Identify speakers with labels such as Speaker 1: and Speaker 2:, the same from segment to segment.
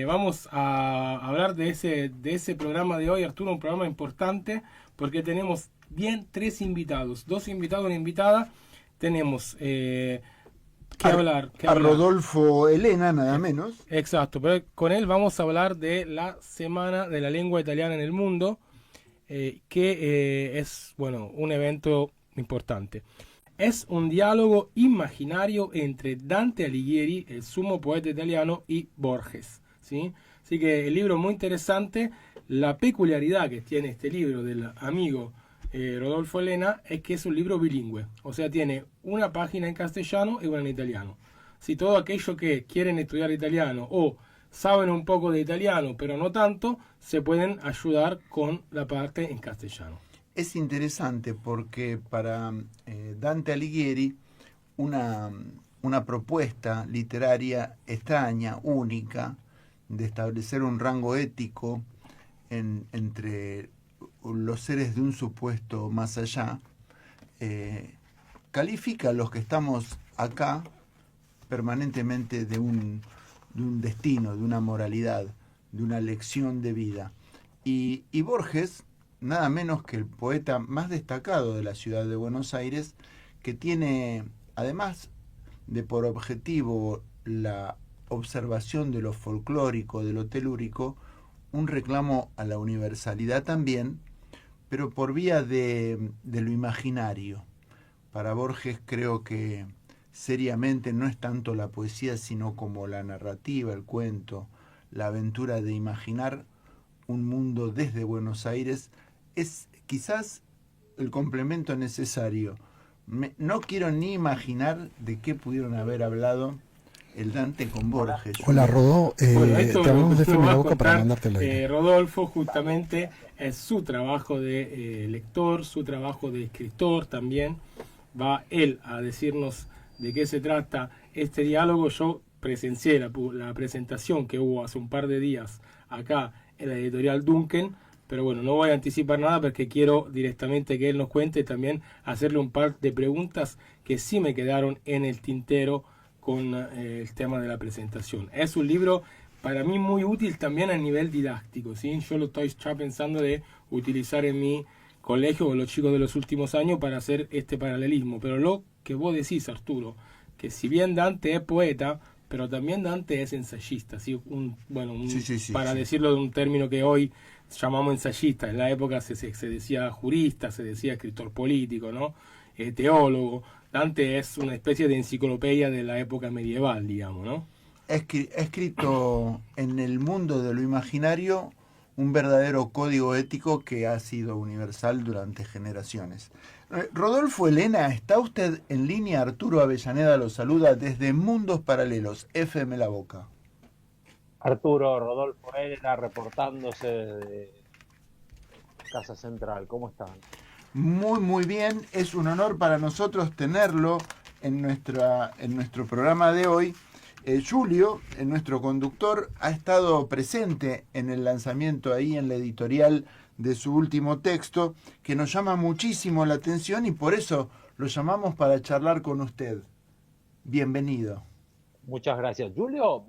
Speaker 1: Vamos a hablar de ese programa de hoy, Arturo, un programa importante porque tenemos bien tres invitados, dos invitados y una invitada. Tenemos que
Speaker 2: A
Speaker 1: hablar.
Speaker 2: Rodolfo Elena, nada menos.
Speaker 1: Exacto, pero con él vamos a hablar de la Semana de la Lengua Italiana en el Mundo, que es, bueno, un evento importante. Es un diálogo imaginario entre Dante Alighieri, el sumo poeta italiano, y Borges, ¿sí? Así que el libro es muy interesante. La peculiaridad que tiene este libro del amigo Rodolfo Elena es que es un libro bilingüe, o sea, tiene una página en castellano y una en italiano. Si todo aquello que quieren estudiar italiano o saben un poco de italiano, pero no tanto, se pueden ayudar con la parte en castellano.
Speaker 2: Es interesante porque para Dante Alighieri una, una propuesta literaria extraña, única, de establecer un rango ético entre los seres de un supuesto más allá, eh, califica a los que estamos acá permanentemente de un destino, de una moralidad, de una lección de vida. Y Borges, nada menos que el poeta más destacado de la ciudad de Buenos Aires, que tiene, además de por objetivo la observación de lo folclórico, de lo telúrico, un reclamo a la universalidad también, pero por vía de lo imaginario. Para Borges creo que seriamente no es tanto la poesía, sino como la narrativa, el cuento, la aventura de imaginar un mundo desde Buenos Aires, es quizás el complemento necesario. No quiero ni imaginar de qué pudieron haber hablado el Dante con Borges.
Speaker 3: Hola Rodó,
Speaker 1: Bueno, esto
Speaker 3: te hablamos de
Speaker 1: lo
Speaker 3: FM
Speaker 1: va
Speaker 3: La
Speaker 1: a
Speaker 3: Boca para
Speaker 1: contar
Speaker 3: mandarte al aire.
Speaker 1: Rodolfo, justamente es su trabajo de lector, su trabajo de escritor también. Va él a decirnos de qué se trata este diálogo. Yo presencié la presentación que hubo hace un par de días acá en la editorial Duncan, pero bueno, no voy a anticipar nada porque quiero directamente que él nos cuente, también hacerle un par de preguntas que sí me quedaron en el tintero con el tema de la presentación. Es un libro para mí muy útil también a nivel didáctico, ¿sí? Yo lo estoy ya pensando de utilizar en mi colegio con los chicos de los últimos años para hacer este paralelismo. Pero lo que vos decís, Arturo, que si bien Dante es poeta, pero también Dante es ensayista, ¿sí? Para
Speaker 2: Sí.
Speaker 1: decirlo de un término que hoy llamamos ensayista, en la época se decía jurista, se decía escritor político, ¿no? Teólogo. Dante es una especie de enciclopedia de la época medieval, digamos, ¿no?
Speaker 2: Ha escrito en el mundo de lo imaginario un verdadero código ético que ha sido universal durante generaciones. Rodolfo Elena, ¿está usted en línea? Arturo Avellaneda lo saluda desde Mundos Paralelos, FM La Boca.
Speaker 4: Arturo Rodolfo Elena reportándose de Casa Central. ¿Cómo están?
Speaker 2: Muy bien, es un honor para nosotros tenerlo en nuestro programa de hoy. Julio, nuestro conductor, ha estado presente en el lanzamiento ahí en la editorial de su último texto, que nos llama muchísimo la atención y por eso lo llamamos para charlar con usted. Bienvenido.
Speaker 4: Muchas gracias. Julio,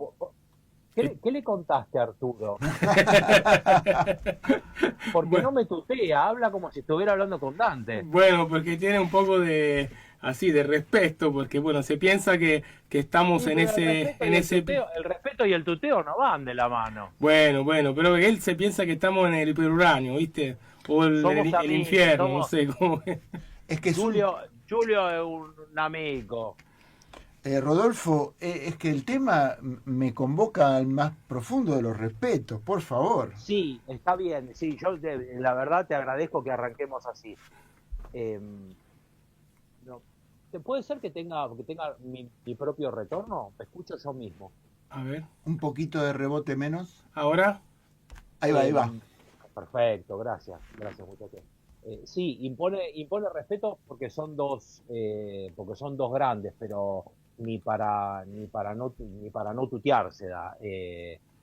Speaker 4: ¿qué le contaste a Arturo? Porque no
Speaker 1: Bueno,
Speaker 4: me tutea, habla como si estuviera hablando con Dante.
Speaker 1: bueno, porque tiene un poco de así de respeto, porque bueno, se piensa que estamos
Speaker 4: Sí,
Speaker 1: en
Speaker 4: pero
Speaker 1: ese
Speaker 4: el respeto y el tuteo no van de la mano.
Speaker 1: bueno, pero él se piensa que estamos en el hiperuranio, ¿viste? O
Speaker 4: Somos
Speaker 1: el
Speaker 4: amigos,
Speaker 1: infierno, no
Speaker 4: somos.
Speaker 1: sé cómo es.
Speaker 2: Es que es un...
Speaker 4: Julio es un amigo.
Speaker 2: Rodolfo, es que el tema me convoca al más profundo de los respetos, por favor.
Speaker 4: Sí, está bien. Sí, la verdad te agradezco que arranquemos así. Eh, no, ¿Puede ser que tenga mi propio retorno? Me escucho yo mismo.
Speaker 1: A ver,
Speaker 2: Un poquito de rebote menos.
Speaker 1: ahora,
Speaker 2: Ahí va.
Speaker 4: Eh, Perfecto, gracias muchachos. Sí, impone respeto porque son dos grandes, pero ni para no tutearse da.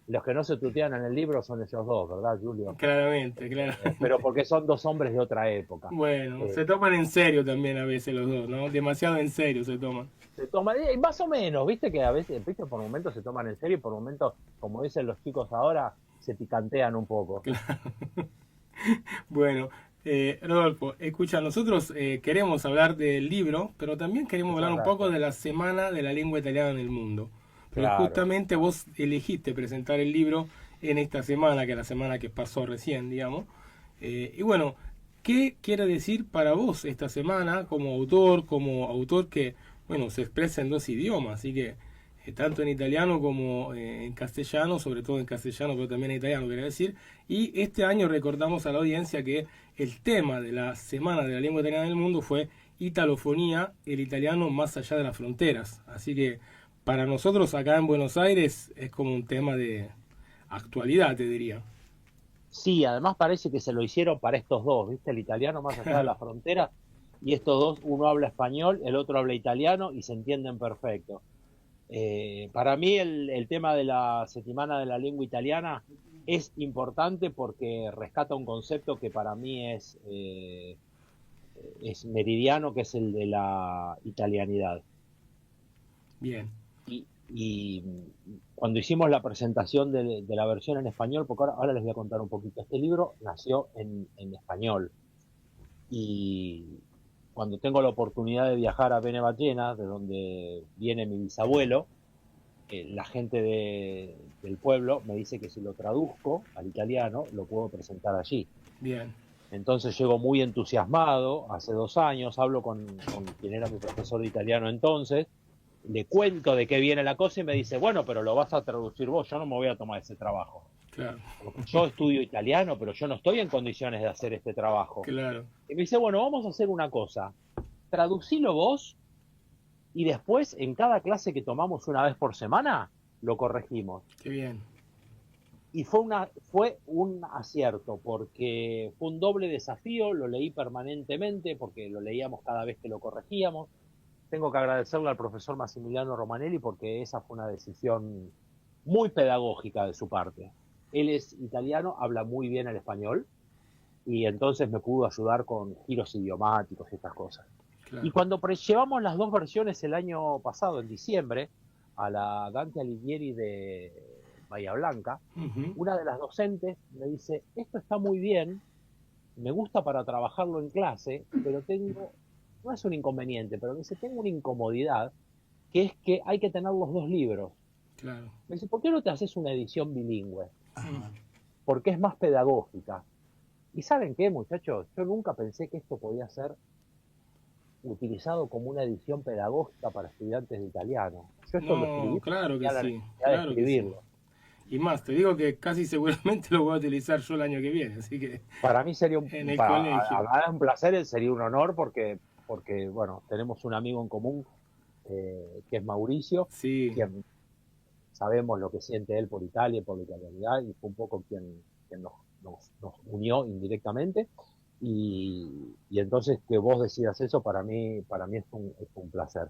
Speaker 4: Los que no se tutean en el libro son ellos dos, ¿verdad, Julio?
Speaker 1: Claramente, claramente.
Speaker 4: Pero porque son dos hombres de otra época.
Speaker 1: Bueno,
Speaker 4: Eh,
Speaker 1: se toman en serio también a veces los dos, ¿no? Demasiado en serio se toman.
Speaker 4: Se toma, más o menos, viste que a veces, viste, por momentos se toman en serio y por momentos, como dicen los chicos ahora, se picantean un poco.
Speaker 1: Bueno, Rodolfo, escucha, nosotros queremos hablar del libro, pero también queremos
Speaker 4: Muchas
Speaker 1: hablar un poco
Speaker 4: gracias.
Speaker 1: de la Semana de la Lengua Italiana en el mundo. Pero
Speaker 4: Claro.
Speaker 1: justamente vos elegiste presentar el libro en esta semana, que es la semana que pasó recién, digamos. Y bueno, ¿qué quiere decir para vos esta semana como autor que, bueno, se expresa en dos idiomas? Así que tanto en italiano como en castellano, sobre todo en castellano, pero también en italiano, quería decir. Y este año recordamos a la audiencia que el tema de la Semana de la Lengua Italiana del Mundo fue Italofonía, el italiano más allá de las fronteras. Así que para nosotros acá en Buenos Aires es como un tema de actualidad, te diría.
Speaker 4: Sí, además parece que se lo hicieron para estos dos, viste, el italiano más allá de la frontera, y estos dos, uno habla español, el otro habla italiano y se entienden perfecto. Para mí el tema de la Settimana de la Lengua Italiana es importante porque rescata un concepto que para mí es meridiano, que es el de la italianidad.
Speaker 1: Bien,
Speaker 4: Y cuando hicimos la presentación de la versión en español, porque ahora les voy a contar un poquito, este libro nació en español y cuando tengo la oportunidad de viajar a Benevallena, de donde viene mi bisabuelo, la gente del pueblo me dice que si lo traduzco al italiano, lo puedo presentar allí.
Speaker 1: bien.
Speaker 4: Entonces llego muy entusiasmado, hace 2 años, hablo con quien era mi profesor de italiano entonces, le cuento de qué viene la cosa y me dice, bueno, pero lo vas a traducir vos, yo no me voy a tomar ese trabajo.
Speaker 1: Claro,
Speaker 4: Porque yo estudio italiano, pero yo no estoy en condiciones de hacer este trabajo.
Speaker 1: claro.
Speaker 4: Y me dice, bueno, vamos a hacer una cosa, traducilo vos y después en cada clase que tomamos una vez por semana, lo corregimos.
Speaker 1: Qué bien.
Speaker 4: Y fue un acierto, porque fue un doble desafío, lo leí permanentemente, porque lo leíamos cada vez que lo corregíamos. Tengo que agradecerle al profesor Massimiliano Romanelli porque esa fue una decisión muy pedagógica de su parte. Él es italiano, habla muy bien el español y entonces me pudo ayudar con giros idiomáticos y estas cosas. Y
Speaker 1: Claro.
Speaker 4: cuando llevamos las dos versiones el año pasado, en diciembre, a la Dante Alighieri de Bahía Blanca,
Speaker 1: Ujú.
Speaker 4: una de las docentes me dice, esto está muy bien, me gusta para trabajarlo en clase, pero no es un inconveniente, pero me dice, tengo una incomodidad, que es que hay que tener los dos libros.
Speaker 1: Claro.
Speaker 4: Me dice, ¿por qué no te haces una edición bilingüe?
Speaker 1: Mm.
Speaker 2: Ajá.
Speaker 4: Porque es más pedagógica. ¿Y saben qué, muchachos? Yo nunca pensé que esto podía ser utilizado como una edición pedagógica para estudiantes de italiano. Yo esto lo
Speaker 1: No,
Speaker 4: escribí porque
Speaker 1: claro que
Speaker 4: tenía la
Speaker 1: sí,
Speaker 4: necesidad de
Speaker 1: claro que sí.
Speaker 4: escribirlo.
Speaker 1: Y más, te digo que casi seguramente lo voy a utilizar yo el año que viene, así que
Speaker 4: Para mí sería
Speaker 1: en el colegio.
Speaker 4: un placer, sería un honor porque, bueno, tenemos un amigo en común que es Mauricio,
Speaker 1: Sí,
Speaker 4: quien sabemos lo que siente él por Italia y por la italianidad, y fue un poco quien nos unió indirectamente. Y entonces que vos decidas eso, para mí es un placer.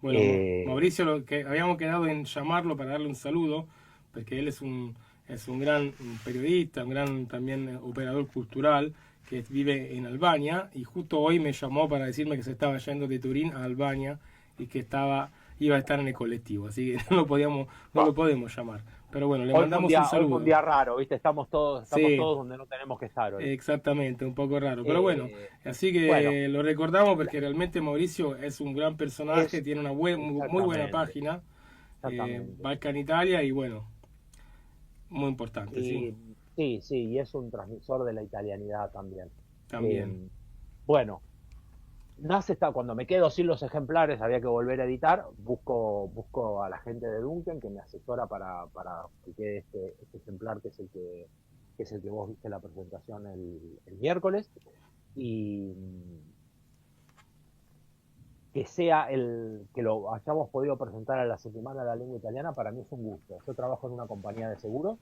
Speaker 1: bueno,
Speaker 4: Eh,
Speaker 1: Mauricio, lo que habíamos quedado en llamarlo para darle un saludo, porque él es un gran periodista, un gran también operador cultural que vive en Albania y justo hoy me llamó para decirme que se estaba yendo de Turín a Albania y que iba a estar en el colectivo, así que no lo podemos llamar. Pero bueno, le mandamos un
Speaker 4: hoy fue un
Speaker 1: saludo.
Speaker 4: día raro, ¿viste? Estamos
Speaker 1: Sí,
Speaker 4: todos donde no tenemos que estar hoy.
Speaker 1: exactamente, un poco raro. Pero bueno,
Speaker 4: Eh,
Speaker 1: así
Speaker 4: bueno,
Speaker 1: que lo recordamos porque realmente Mauricio es un gran personaje,
Speaker 4: es
Speaker 1: tiene una muy buena
Speaker 4: exactamente,
Speaker 1: página,
Speaker 4: exactamente.
Speaker 1: Balcan Italia, y bueno, muy importante, sí,
Speaker 4: Y sí, sí, y es un transmisor de la italianidad también.
Speaker 1: también.
Speaker 4: Eh, bueno, cuando me quedo sin los ejemplares, había que volver a editar, busco a la gente de Duncan que me asesora para que quede este ejemplar que es el que vos viste en la presentación el miércoles, y que lo hayamos podido presentar a la Semana de la Lengua Italiana, para mí es un gusto. Yo trabajo en una compañía de seguros,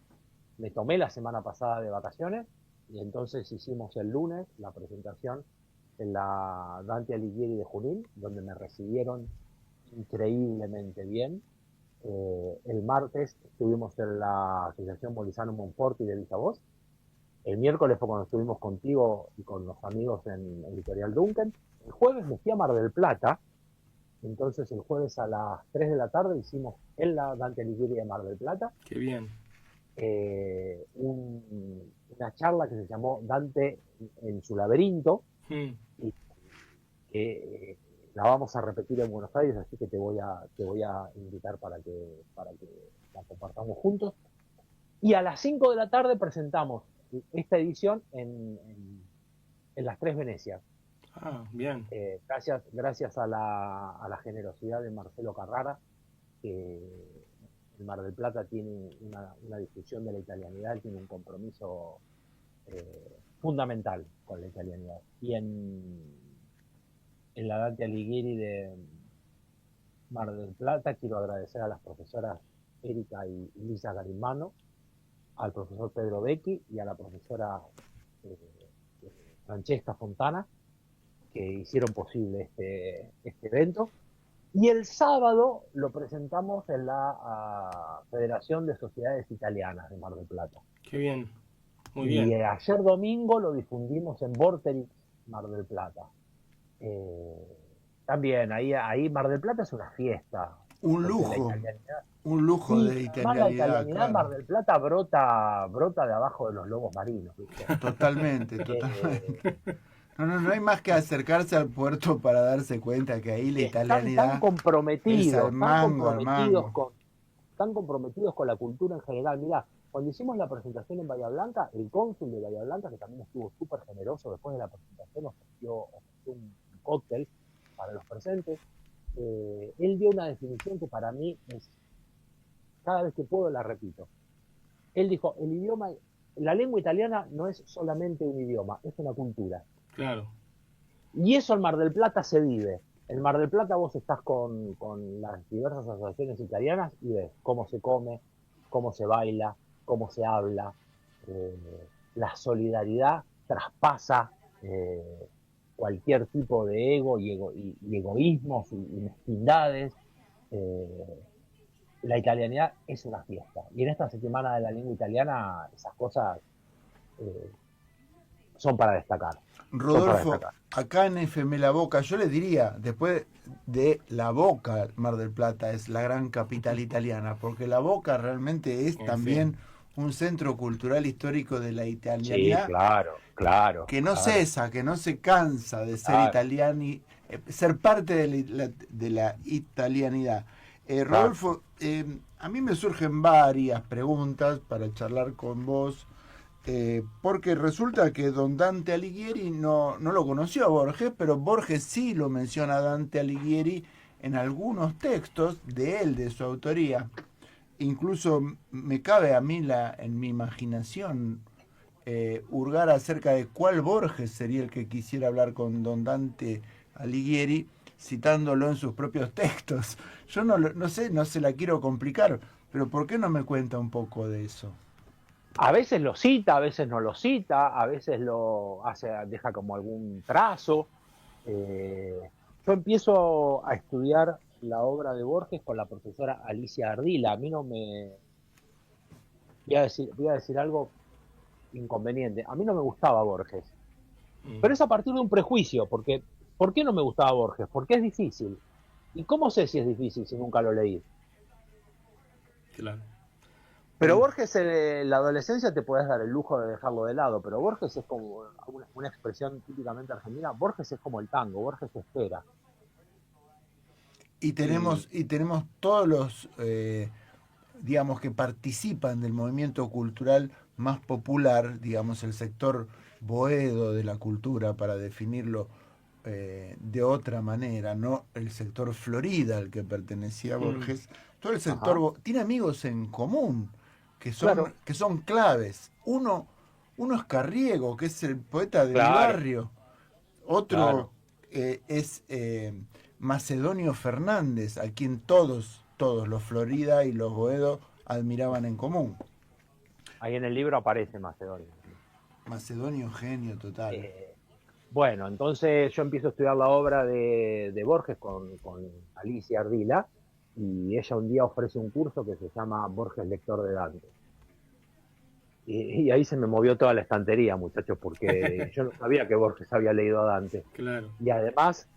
Speaker 4: me tomé la semana pasada de vacaciones y entonces hicimos el lunes la presentación en la Dante Alighieri de Junín, donde me recibieron increíblemente bien. El martes estuvimos en la Asociación Molisano Monforte y de Villavoz. El miércoles fue cuando estuvimos contigo y con los amigos en Editorial Duncan. El jueves me fui a Mar del Plata. Entonces el jueves a las 3 de la tarde hicimos en la Dante Alighieri de Mar del Plata
Speaker 1: Qué bien.
Speaker 4: una charla que se llamó Dante en su laberinto,
Speaker 1: Mm.
Speaker 4: y la vamos a repetir en Buenos Aires, así que te voy a invitar para que la compartamos juntos. Y a las 5 de la tarde presentamos esta edición en las Tres Venecias.
Speaker 1: Ah, bien.
Speaker 4: Gracias a la generosidad de Marcelo Carrara, que el Mar del Plata tiene una difusión de la italianidad, tiene un compromiso fundamental con la italianidad. Y en la Dante Alighieri de Mar del Plata quiero agradecer a las profesoras Erika y Lisa Garimano, al profesor Pedro Becchi y a la profesora eh, Francesca Fontana, que hicieron posible este evento. Y el sábado lo presentamos en la Federación de Sociedades Italianas de Mar del Plata.
Speaker 1: Qué bien. Muy
Speaker 4: Y
Speaker 1: bien.
Speaker 4: ayer domingo lo difundimos en Vorterix, Mar del Plata. También ahí Mar del Plata es una fiesta.
Speaker 2: Un lujo. Un lujo
Speaker 4: sí,
Speaker 2: de
Speaker 4: además
Speaker 2: italianidad.
Speaker 4: la italianidad
Speaker 2: Claro.
Speaker 4: en Mar del Plata brota de abajo de los lobos marinos, ¿viste?
Speaker 2: Totalmente, totalmente. No hay más que acercarse al puerto para darse cuenta que ahí la
Speaker 4: Están
Speaker 2: italianidad
Speaker 4: tan comprometidos,
Speaker 2: es al mango.
Speaker 4: tan comprometidos con la cultura en general. Mirá, cuando hicimos la presentación en Bahía Blanca, el cónsul de Bahía Blanca, que también estuvo súper generoso, después de la presentación ofreció un cóctel para los presentes. Él dio una definición que para mí es, cada vez que puedo la repito. Él dijo, la lengua italiana no es solamente un idioma, es una cultura.
Speaker 1: Claro.
Speaker 4: Y eso en Mar del Plata se vive. En Mar del Plata vos estás con las diversas asociaciones italianas y ves cómo se come, cómo se baila, cómo se habla. La solidaridad traspasa cualquier tipo de ego y egoísmos y mezquindades. La italianidad es una fiesta. Y en esta semana de la lengua italiana esas cosas eh, son para destacar.
Speaker 2: Rodolfo, acá en FM La Boca, yo le diría, después de La Boca, Mar del Plata es la gran capital italiana, porque La Boca realmente es también un centro cultural histórico de la italianidad.
Speaker 4: Sí, claro.
Speaker 2: Que no cesa, que no se cansa de ser italiano, ser parte de la italianidad. Rodolfo, a mí me surgen varias preguntas para charlar con vos. Porque resulta que don Dante Alighieri no lo conoció a Borges, pero Borges sí lo menciona a Dante Alighieri en algunos textos de él, de su autoría. Incluso me cabe a mí en mi imaginación hurgar acerca de cuál Borges sería el que quisiera hablar con don Dante Alighieri, citándolo en sus propios textos. Yo no sé, no se la quiero complicar, pero ¿por qué no me cuenta un poco de eso?
Speaker 4: A veces lo cita, a veces no lo cita, a veces lo deja como algún trazo. Yo empiezo a estudiar la obra de Borges con la profesora Alicia Ardila. A mí no me... Voy a decir algo inconveniente. A mí no me gustaba Borges. Pero es a partir de un prejuicio, porque ¿por qué no me gustaba Borges? Porque es difícil. ¿Y cómo sé si es difícil si nunca lo leí?
Speaker 1: Claro.
Speaker 4: Pero Borges en la adolescencia te podés dar el lujo de dejarlo de lado, pero Borges es como una expresión típicamente argentina. Borges es como el tango, Borges espera.
Speaker 2: Y tenemos todos los, digamos, que participan del movimiento cultural más popular, digamos, el sector boedo de la cultura, para definirlo de otra manera, no el sector Florida al que pertenecía Borges. Todo el sector tiene amigos en común que son claves. Uno es Carriego, que es el poeta del barrio. Otro es Macedonio Fernández, a quien todos los Florida y los Boedo admiraban en común.
Speaker 4: Ahí en el libro aparece Macedonio.
Speaker 2: Macedonio, genio total.
Speaker 4: Bueno, entonces yo empiezo a estudiar la obra de Borges con Alicia Ardila, y ella un día ofrece un curso que se llama Borges Lector de Dante. Y ahí se me movió toda la estantería, muchachos, porque yo no sabía que Borges había leído a Dante.
Speaker 1: Claro.
Speaker 4: Y además,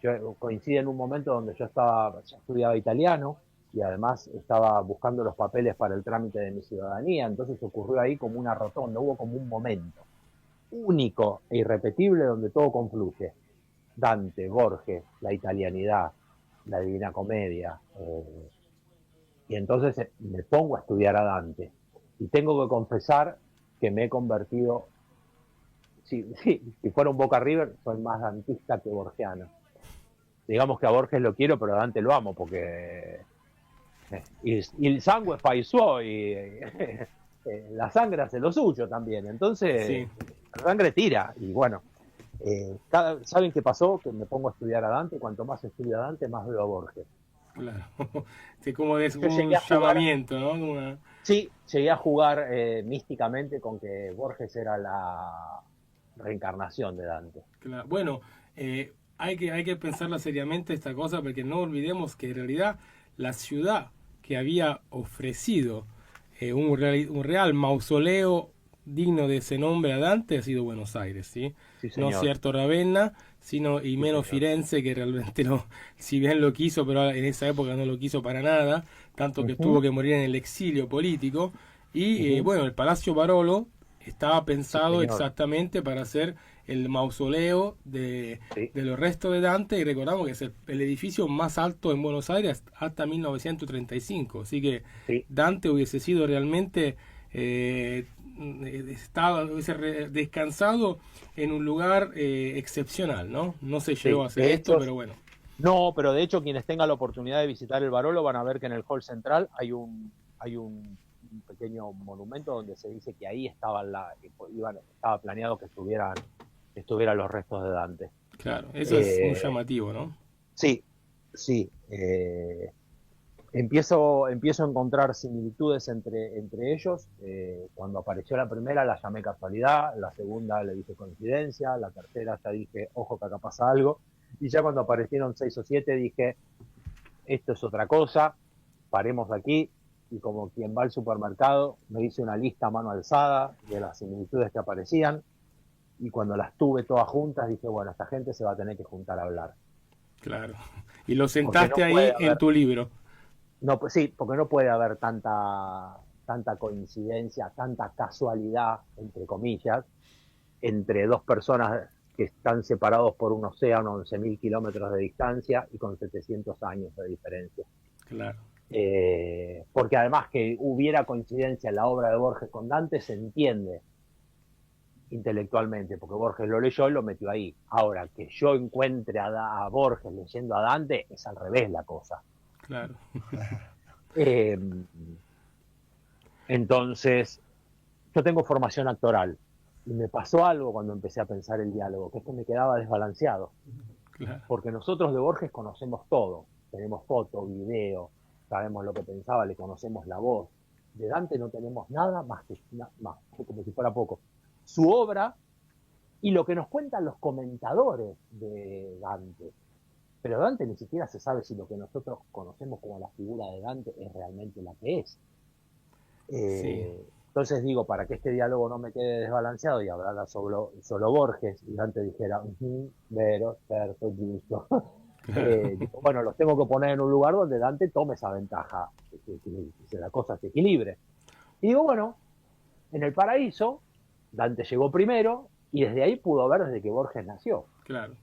Speaker 4: yo coincide en un momento donde yo estudiaba italiano y además estaba buscando los papeles para el trámite de mi ciudadanía, entonces ocurrió ahí como una rotonda, hubo como un momento único e irrepetible donde todo confluye. Dante, Borges, la italianidad, la Divina Comedia, y entonces me pongo a estudiar a Dante. Y tengo que confesar que me he convertido, si fuera un Boca River, soy más dantista que borgiano. Digamos que a Borges lo quiero, pero a Dante lo amo, porque el sangue fa il suo, y la sangre hace lo suyo también. Entonces,
Speaker 1: Sí,
Speaker 4: la sangre tira, y bueno, ¿saben qué pasó? Que me pongo a estudiar a Dante, cuanto más estudio a Dante, más veo a Borges.
Speaker 1: claro. Sí, como es
Speaker 4: Yo
Speaker 1: como un
Speaker 4: llegué a jugar,
Speaker 1: llamamiento, ¿no?
Speaker 4: sí, llegué a jugar místicamente con que Borges era la reencarnación de Dante.
Speaker 1: Claro. Bueno, hay que pensarla seriamente esta cosa porque no olvidemos que en realidad la ciudad que había ofrecido un real mausoleo digno de ese nombre a Dante ha sido Buenos Aires, ¿sí?
Speaker 4: Sí,
Speaker 1: No
Speaker 4: señor.
Speaker 1: cierto Ravenna, sino y
Speaker 4: Sí,
Speaker 1: menos
Speaker 4: señor.
Speaker 1: Firenze, que realmente no, si bien lo quiso, pero en esa época no lo quiso para nada, tanto que tuvo
Speaker 4: Ujú,
Speaker 1: que morir en el exilio político. Y
Speaker 4: ujú.
Speaker 1: bueno, el Palacio Barolo estaba
Speaker 4: Sí,
Speaker 1: pensado
Speaker 4: señor.
Speaker 1: exactamente para ser el mausoleo
Speaker 4: Sí,
Speaker 1: de los restos de Dante, y recordamos que es el edificio más alto en Buenos Aires hasta 1935, así que
Speaker 4: sí.
Speaker 1: Dante hubiese sido realmente hubiese descansado en un lugar excepcional, ¿no? No se llegó
Speaker 4: Sí,
Speaker 1: a hacer
Speaker 4: de
Speaker 1: esto,
Speaker 4: hecho,
Speaker 1: pero bueno,
Speaker 4: no, pero de hecho quienes tengan la oportunidad de visitar el Barolo van a ver que en el hall central hay un pequeño monumento donde se dice que ahí estaba planeado que estuvieran los restos de Dante.
Speaker 1: claro, eso es muy
Speaker 4: Eh,
Speaker 1: llamativo, ¿no?
Speaker 4: sí, sí. Empiezo a encontrar similitudes entre ellos. Cuando apareció la primera la llamé casualidad, la segunda le dije coincidencia, la tercera ya dije, ojo que acá pasa algo. Y ya cuando aparecieron 6 o 7 dije, esto es otra cosa, paremos aquí. Y como quien va al supermercado, me hice una lista a mano alzada de las similitudes que aparecían. Y cuando las tuve todas juntas, dije, bueno, esta gente se va a tener que juntar a hablar.
Speaker 1: Claro. Y lo
Speaker 4: Porque no
Speaker 1: sentaste
Speaker 4: puede
Speaker 1: ahí en
Speaker 4: haber,
Speaker 1: tu libro.
Speaker 4: no, pues sí, porque no puede haber tanta coincidencia, tanta casualidad, entre comillas, entre dos personas que están separados por un océano, 11.000 kilómetros de distancia y con 700 años de diferencia.
Speaker 1: Claro,
Speaker 4: Porque además que hubiera coincidencia en la obra de Borges con Dante se entiende intelectualmente, porque Borges lo leyó y lo metió ahí. Ahora, que yo encuentre a Borges leyendo a Dante es al revés la cosa.
Speaker 1: claro.
Speaker 4: Eh, entonces, yo tengo formación actoral y me pasó algo cuando empecé a pensar el diálogo, que es que me quedaba desbalanceado,
Speaker 1: Claro,
Speaker 4: porque nosotros de Borges conocemos todo, tenemos foto, video, sabemos lo que pensaba, le conocemos la voz. De Dante no tenemos nada más, como si fuera poco. Su obra y lo que nos cuentan los comentadores de Dante. Pero Dante ni siquiera se sabe si lo que nosotros conocemos como la figura de Dante es realmente la que es.
Speaker 1: sí,
Speaker 4: Entonces digo, para que este diálogo no me quede desbalanceado y hablara solo Borges y Dante dijera, vero, certo, giusto.
Speaker 1: claro,
Speaker 4: Digo, bueno, los tengo que poner en un lugar donde Dante tome esa ventaja, que la cosa se equilibre. Y digo, bueno, en el paraíso, Dante llegó primero y desde ahí pudo ver desde que Borges nació.
Speaker 1: claro.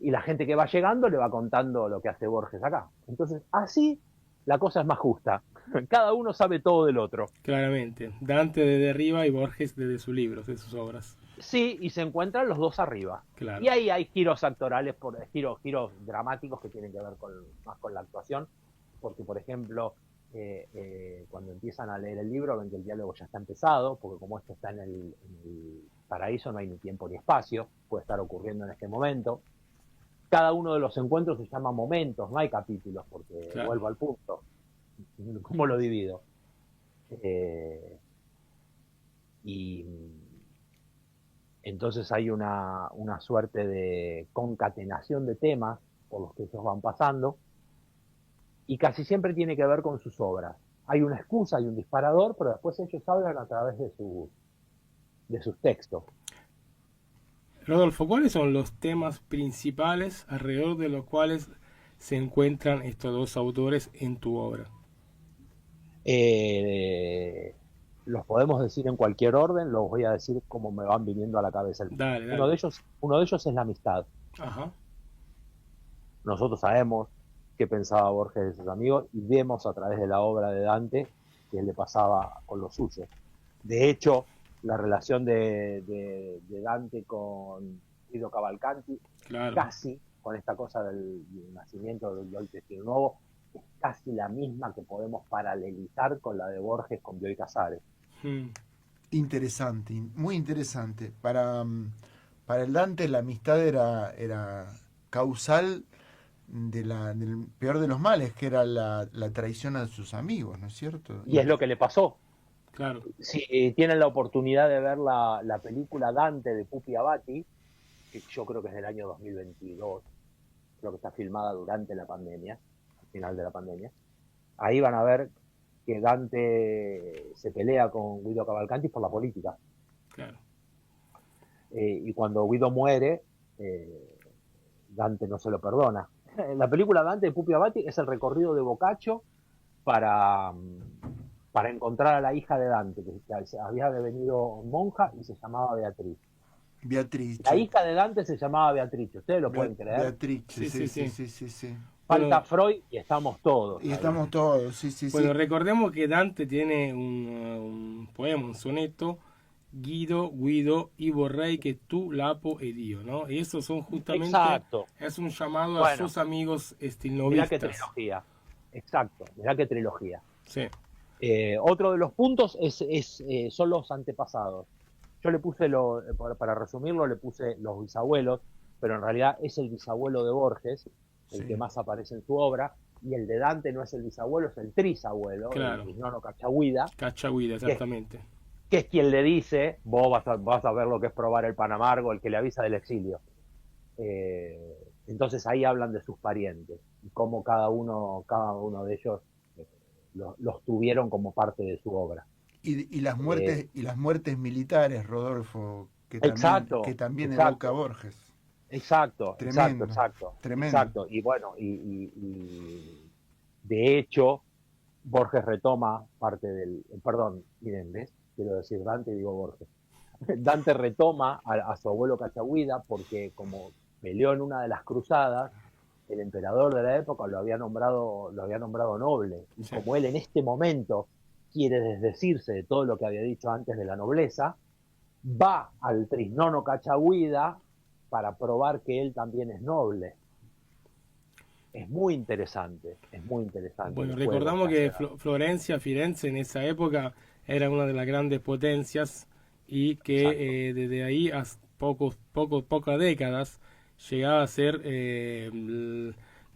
Speaker 4: Y la gente que va llegando le va contando lo que hace Borges acá. Entonces, así la cosa es más justa. Cada uno sabe todo del otro.
Speaker 1: Claramente. Dante desde arriba y Borges desde sus libros, de sus obras.
Speaker 4: Sí, y se encuentran los dos arriba.
Speaker 1: Claro,
Speaker 4: Y ahí hay giros actorales, giros dramáticos que tienen que ver más con la actuación, porque por ejemplo, cuando empiezan a leer el libro ven que el diálogo ya está empezado, porque como esto está en el paraíso no hay ni tiempo ni espacio, puede estar ocurriendo en este momento. Cada uno de los encuentros se llama momentos, no hay capítulos, porque
Speaker 1: claro.
Speaker 4: vuelvo al punto. ¿Cómo lo divido? Eh, y entonces hay una suerte de concatenación de temas por los que ellos van pasando y casi siempre tiene que ver con sus obras. Hay una excusa, hay un disparador, pero después ellos hablan a través de sus textos.
Speaker 1: Rodolfo, ¿cuáles son los temas principales alrededor de los cuales se encuentran estos dos autores en tu obra?
Speaker 4: Eh, los podemos decir en cualquier orden, los voy a decir como me van viniendo a la cabeza.
Speaker 1: Dale,
Speaker 4: Uno de
Speaker 1: dale.
Speaker 4: ellos es la amistad.
Speaker 1: Ajá,
Speaker 4: Nosotros sabemos qué pensaba Borges de sus amigos y vemos a través de la obra de Dante que le pasaba con los suyos. De hecho, la relación de Dante con Guido Cavalcanti,
Speaker 1: claro.
Speaker 4: casi con esta cosa del nacimiento del Bioy Testino Nuevo, es casi la misma que podemos paralelizar con la de Borges con Bioy Casares.
Speaker 1: Mm,
Speaker 2: Interesante, muy interesante. Para el Dante la amistad era causal del peor de los males, que era la traición a sus amigos, ¿no es cierto?
Speaker 4: Y es lo que le pasó.
Speaker 1: claro.
Speaker 4: Si tienen la oportunidad de ver la película Dante de Pupi Avati, que yo creo que es del año 2022, creo que está filmada durante la pandemia, al final de la pandemia, ahí van a ver que Dante se pelea con Guido Cavalcanti por la política.
Speaker 1: Claro.
Speaker 4: Y cuando Guido muere, Dante no se lo perdona. La película Dante de Pupi Avati es el recorrido de Boccaccio para, para encontrar a la hija de Dante, que había devenido monja y se llamaba Beatriz.
Speaker 2: Beatrice.
Speaker 4: La hija de Dante se llamaba Beatriz, ¿ustedes lo pueden creer?
Speaker 2: Beatrice,
Speaker 1: Sí, sí,
Speaker 2: sí.
Speaker 4: Falta
Speaker 1: Bueno,
Speaker 4: Freud y estamos todos.
Speaker 2: Y
Speaker 4: ahí.
Speaker 2: estamos todos, sí.
Speaker 1: bueno, recordemos que Dante tiene un poema, un soneto, Guido y vorrei que tú lapo e Dio, ¿no? Y esos son justamente,
Speaker 4: Exacto.
Speaker 1: es un llamado a
Speaker 4: Bueno,
Speaker 1: sus amigos
Speaker 4: mirá
Speaker 1: stilnovistas.
Speaker 4: qué trilogía. Exacto, mirá qué trilogía.
Speaker 1: Sí,
Speaker 4: Otro de los puntos son los antepasados. Yo le puse, para resumirlo, le puse los bisabuelos, pero en realidad es el bisabuelo de Borges, el
Speaker 2: Sí.
Speaker 4: que más aparece en su obra, y el de Dante no es el bisabuelo, es el trisabuelo,
Speaker 1: claro.
Speaker 4: el Cisnono Cachagüida,
Speaker 1: Cachahuida, exactamente.
Speaker 4: que es quien le dice, vos vas a ver lo que es probar el pan amargo, el que le avisa del exilio. Entonces ahí hablan de sus parientes, y cómo cada uno de ellos los tuvieron como parte de su obra.
Speaker 2: Y las muertes militares, Rodolfo,
Speaker 4: Exacto,
Speaker 2: que también
Speaker 4: exacto.
Speaker 2: evoca Borges.
Speaker 4: Exacto,
Speaker 2: Tremendo,
Speaker 4: exacto.
Speaker 2: tremendo.
Speaker 4: Exacto. Y bueno, y de hecho, Borges retoma parte del. Perdón, miren, ¿ves? Quiero decir Dante, digo Borges. Dante retoma a su abuelo Cachagüida porque, como peleó en una de las cruzadas, el emperador de la época lo había nombrado noble. Y
Speaker 1: Sí.
Speaker 4: como él en este momento quiere desdecirse de todo lo que había dicho antes de la nobleza, va al Trisnono Cachagüida para probar que él también es noble. Es muy interesante, es muy interesante.
Speaker 1: Bueno,
Speaker 4: el juego
Speaker 1: recordamos que
Speaker 4: hace.
Speaker 1: Florencia, Firenze en esa época era una de las grandes potencias y
Speaker 4: Exacto.
Speaker 1: que desde ahí a pocas décadas llegaba a ser,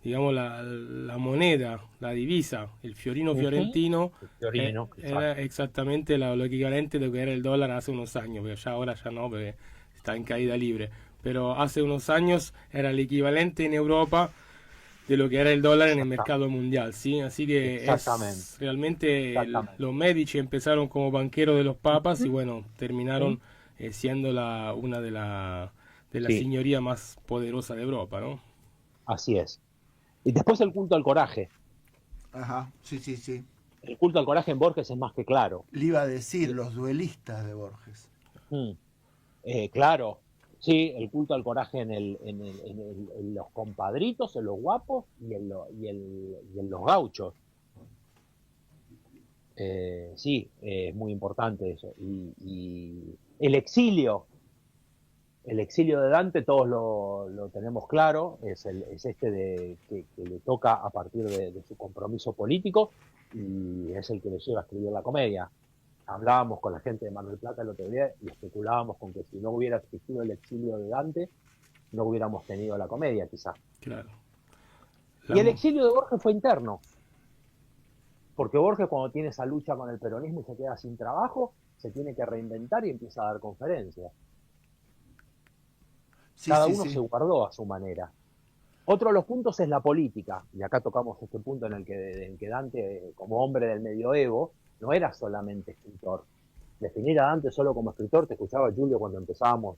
Speaker 1: digamos, la moneda, la divisa, el fiorino fiorentino,
Speaker 4: El Fiorino,
Speaker 1: era exactamente lo equivalente de lo que era el dólar hace unos años, pero ya ahora ya no, porque está en caída libre. Pero hace unos años era el equivalente en Europa de lo que era el dólar en el mercado mundial, ¿sí? Así que
Speaker 4: Exactamente.
Speaker 1: es realmente
Speaker 4: Exactamente.
Speaker 1: los Medici empezaron como banqueros de los papas y bueno, terminaron siendo una de la
Speaker 4: Sí.
Speaker 1: señoría más poderosa de Europa, ¿no?
Speaker 4: Así es. Y después el culto al coraje.
Speaker 2: Ajá, sí.
Speaker 4: El culto al coraje en Borges es más que claro.
Speaker 2: Le iba a decir, los duelistas de Borges.
Speaker 4: Claro, sí, el culto al coraje en los compadritos, en los guapos y en los gauchos. Sí, es muy importante eso. Y el exilio de Dante todos lo tenemos claro, es este que le toca a partir de su compromiso político y es el que le lleva a escribir la comedia. Hablábamos con la gente de Mar del Plata el otro día y especulábamos con que si no hubiera existido el exilio de Dante, no hubiéramos tenido la comedia, quizás.
Speaker 1: Claro.
Speaker 4: Y el exilio de Borges fue interno, porque Borges, cuando tiene esa lucha con el peronismo y se queda sin trabajo, se tiene que reinventar y empieza a dar conferencias.
Speaker 2: Sí,
Speaker 4: Cada
Speaker 2: sí,
Speaker 4: uno
Speaker 2: sí.
Speaker 4: se guardó a su manera. Otro de los puntos es la política, y acá tocamos este punto en que Dante, como hombre del medioevo, no era solamente escritor. Definir a Dante solo como escritor, te escuchaba Julio cuando empezábamos,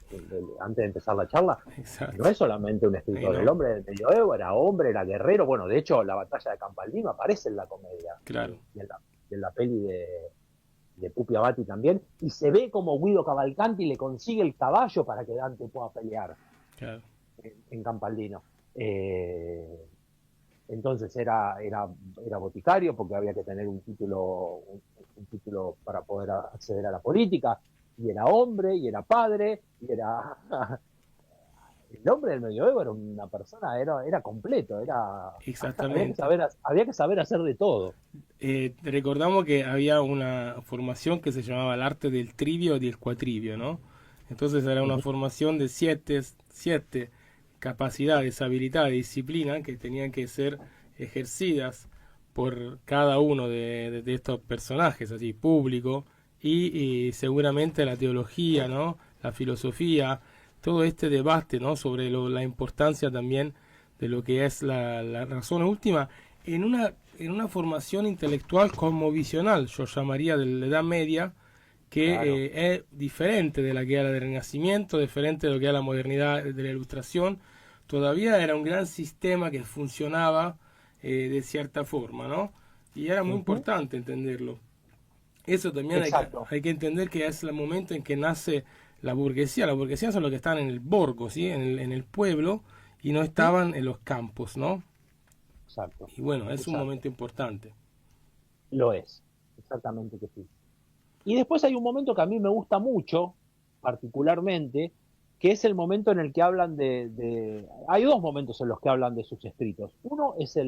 Speaker 4: antes de empezar la charla,
Speaker 1: Exacto.
Speaker 4: no es solamente un escritor.
Speaker 1: No.
Speaker 4: El hombre del medioevo era hombre, era guerrero. Bueno, de hecho, la batalla de Campaldino aparece en la comedia,
Speaker 1: Claro.
Speaker 4: y en la peli de Pupi Avati también, y se ve como Guido Cavalcanti le consigue el caballo para que Dante pueda pelear
Speaker 1: Claro.
Speaker 4: en Campaldino. Entonces era boticario porque había que tener un título para poder acceder a la política, y era hombre, y era padre, y era... El hombre del medioevo era una persona, era completo,
Speaker 1: Exactamente.
Speaker 4: había que saber hacer de todo.
Speaker 1: Recordamos que había una formación que se llamaba el arte del trivio y del cuatrivio, ¿no? Entonces era una formación de siete capacidades, habilidades, disciplinas que tenían que ser ejercidas por cada uno de estos personajes, así, público, y seguramente la teología, ¿no? La filosofía, todo este debate, ¿no? Sobre la importancia también de lo que es la razón última en una formación intelectual cosmovisional, yo llamaría de la Edad Media, que
Speaker 4: Claro.
Speaker 1: es diferente de la que era del Renacimiento, diferente de lo que era la modernidad de la Ilustración. Todavía era un gran sistema que funcionaba de cierta forma, ¿no? Y era muy importante entenderlo. Eso también
Speaker 4: Exacto.
Speaker 1: hay que entender que es el momento en que nace la burguesía. La burguesía son los que están en el borgo, ¿sí? En el pueblo, y no estaban en los campos, ¿no?
Speaker 4: Exacto.
Speaker 1: Y bueno, es un
Speaker 4: Exacto.
Speaker 1: momento importante.
Speaker 4: Lo es. Exactamente que sí. Y después hay un momento que a mí me gusta mucho, particularmente, que es el momento en el que hablan Hay dos momentos en los que hablan de sus escritos. Uno es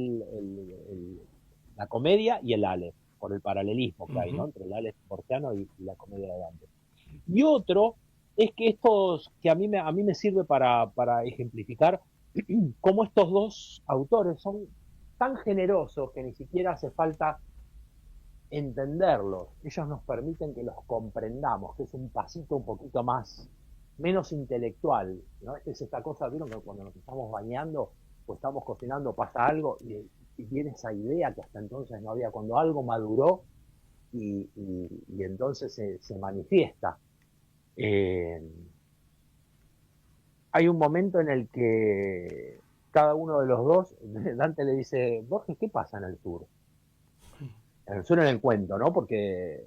Speaker 4: la comedia y el Aleph, por el paralelismo que hay, ¿no? Entre el Aleph borgiano y la comedia de Dante. Y otro es que que a mí me sirve para ejemplificar cómo estos dos autores son tan generosos que ni siquiera hace falta entenderlos. Ellos nos permiten que los comprendamos, que es un pasito un poquito menos intelectual, ¿no? Es esta cosa, vieron que cuando nos estamos bañando o estamos cocinando pasa algo y viene esa idea que hasta entonces no había, cuando algo maduró y entonces se manifiesta. Hay un momento en el que cada uno de los dos, Dante le dice, Borges, ¿qué pasa en el sur? En el sur en el cuento, ¿no? Porque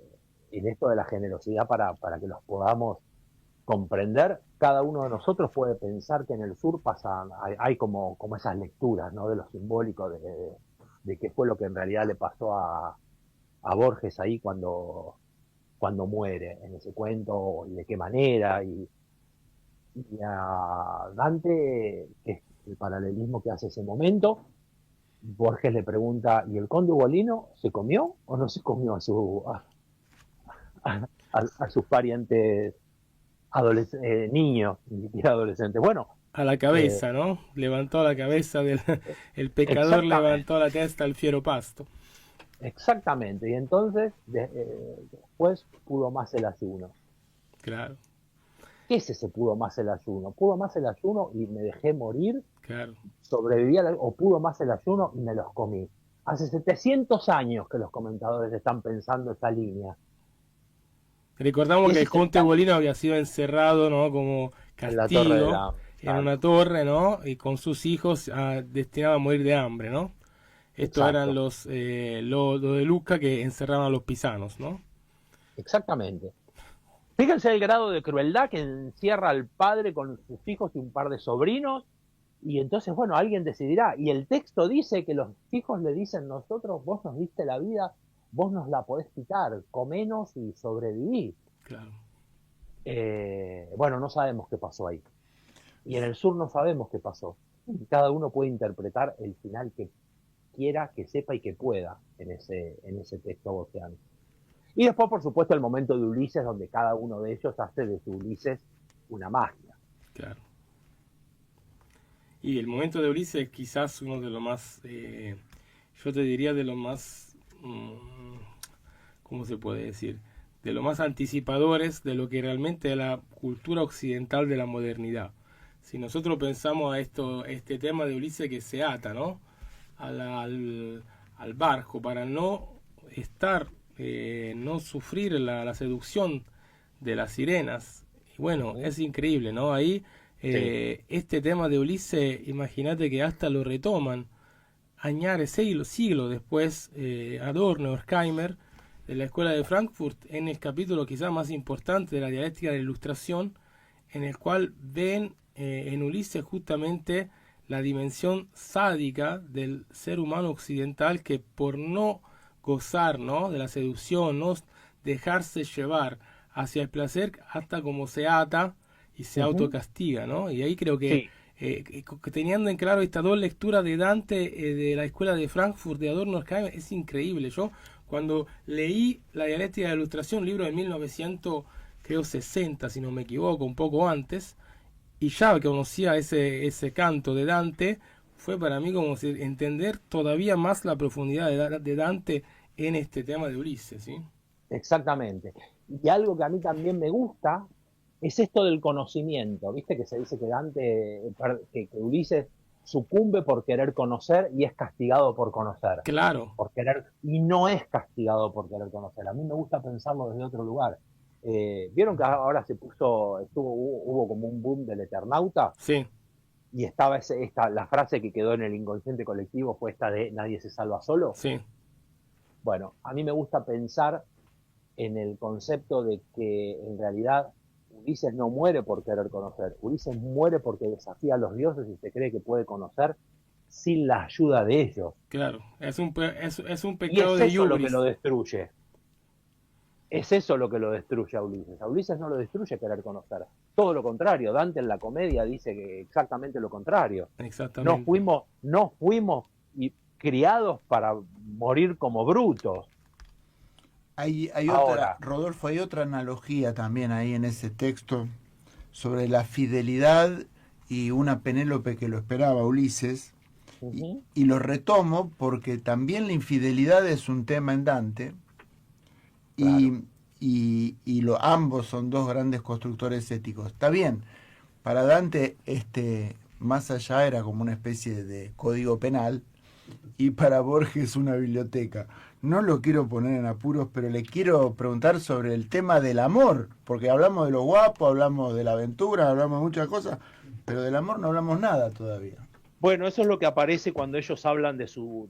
Speaker 4: en esto de la generosidad para que los podamos comprender, cada uno de nosotros puede pensar que en el sur hay como esas lecturas, ¿no? De lo simbólico, de qué fue lo que en realidad le pasó a Borges ahí cuando muere en ese cuento, y de qué manera, y a Dante, que es el paralelismo que hace ese momento, Borges le pregunta, ¿y el conde Ugolino se comió o no se comió a sus parientes niños, ni siquiera adolescentes? Bueno,
Speaker 1: A la cabeza, ¿no? Levantó la cabeza del el pecador, levantó la testa al fiero pasto.
Speaker 4: Exactamente, y entonces después pudo más el ayuno.
Speaker 1: Claro.
Speaker 4: ¿Qué es ese pudo más el ayuno? Pudo más el ayuno y me dejé morir,
Speaker 1: Claro.
Speaker 4: sobreviví o pudo más el ayuno y me los comí. Hace 700 años que los comentadores están pensando esa línea.
Speaker 1: Recordamos que el conde Ugolino había sido encerrado, ¿no? Como castigo en una torre, ¿no? Y con sus hijos destinados a morir de hambre, ¿no? Estos eran los de Luca que encerraban a los pisanos, ¿no?
Speaker 4: Exactamente. Fíjense el grado de crueldad que encierra al padre con sus hijos y un par de sobrinos, y entonces, bueno, alguien decidirá. Y el texto dice que los hijos le dicen, nosotros, vos nos diste la vida, vos nos la podés quitar, comenos y sobreviví.
Speaker 1: Claro.
Speaker 4: Bueno, no sabemos qué pasó ahí. Y en el sur no sabemos qué pasó. Cada uno puede interpretar el final que quiera, que sepa y que pueda en ese texto borgiano. Y después, por supuesto, el momento de Ulises, donde cada uno de ellos hace de su Ulises una magia.
Speaker 1: Claro. Y el momento de Ulises es quizás uno de los más, yo te diría de los más, ¿cómo se puede decir? De los más anticipadores de lo que realmente es la cultura occidental de la modernidad. si nosotros pensamos a este tema de Ulises que se ata, ¿no? Al barco para no estar, no sufrir la seducción de las sirenas. Y bueno, es increíble, ¿no? Ahí, este tema de Ulises, imagínate que hasta lo retoman añares, siglos después, Adorno, Horkheimer, de la Escuela de Frankfurt, en el capítulo quizás más importante de la dialéctica de la Ilustración, en el cual ven en Ulises justamente la dimensión sádica del ser humano occidental, que por no gozar, ¿no?, de la seducción, no dejarse llevar hacia el placer, hasta como se ata y se autocastiga, ¿no? Y ahí creo que, teniendo en claro estas dos lecturas de Dante, de la Escuela de Frankfurt, de Adorno, Horkheimer, es increíble. Yo cuando leí la dialéctica de la Ilustración, un libro de 1960, si no me equivoco, un poco antes, y ya que conocía ese canto de Dante, fue para mí como entender todavía más la profundidad de Dante en este tema de Ulises, ¿sí?
Speaker 4: Exactamente. Y algo que a mí también me gusta es esto del conocimiento. Viste que se dice que que Ulises sucumbe por querer conocer y es castigado por conocer.
Speaker 1: Claro.
Speaker 4: Y no es castigado por querer conocer. A mí me gusta pensarlo desde otro lugar. ¿Vieron que ahora hubo como un boom del Eternauta?
Speaker 1: Sí.
Speaker 4: Y estaba la frase que quedó en el inconsciente colectivo fue esta de nadie se salva solo.
Speaker 1: Sí.
Speaker 4: Bueno, a mí me gusta pensar en el concepto de que en realidad Ulises no muere por querer conocer. Ulises muere porque desafía a los dioses y se cree que puede conocer sin la ayuda de ellos.
Speaker 1: Claro, es un pecado
Speaker 4: y es
Speaker 1: de
Speaker 4: eso lo que
Speaker 1: hubris.
Speaker 4: lo destruye. Es eso lo que lo destruye a Ulises. A Ulises no lo destruye querer conocer. Todo lo contrario. Dante en la comedia dice que exactamente lo contrario.
Speaker 1: Exactamente.
Speaker 4: No fuimos criados para morir como brutos.
Speaker 2: Hay
Speaker 4: Ahora,
Speaker 2: Rodolfo, hay otra analogía también ahí en ese texto sobre la fidelidad y una Penélope que lo esperaba, Ulises, y lo retomo porque también la infidelidad es un tema en Dante, claro. Ambos son dos grandes constructores éticos. Está bien, para Dante más allá era como una especie de código penal, y para Borges una biblioteca. No lo quiero poner en apuros, pero le quiero preguntar sobre el tema del amor, porque hablamos de lo guapo, hablamos de la aventura, hablamos de muchas cosas, pero del amor no hablamos nada todavía.
Speaker 4: Bueno, eso es lo que aparece cuando ellos hablan de sus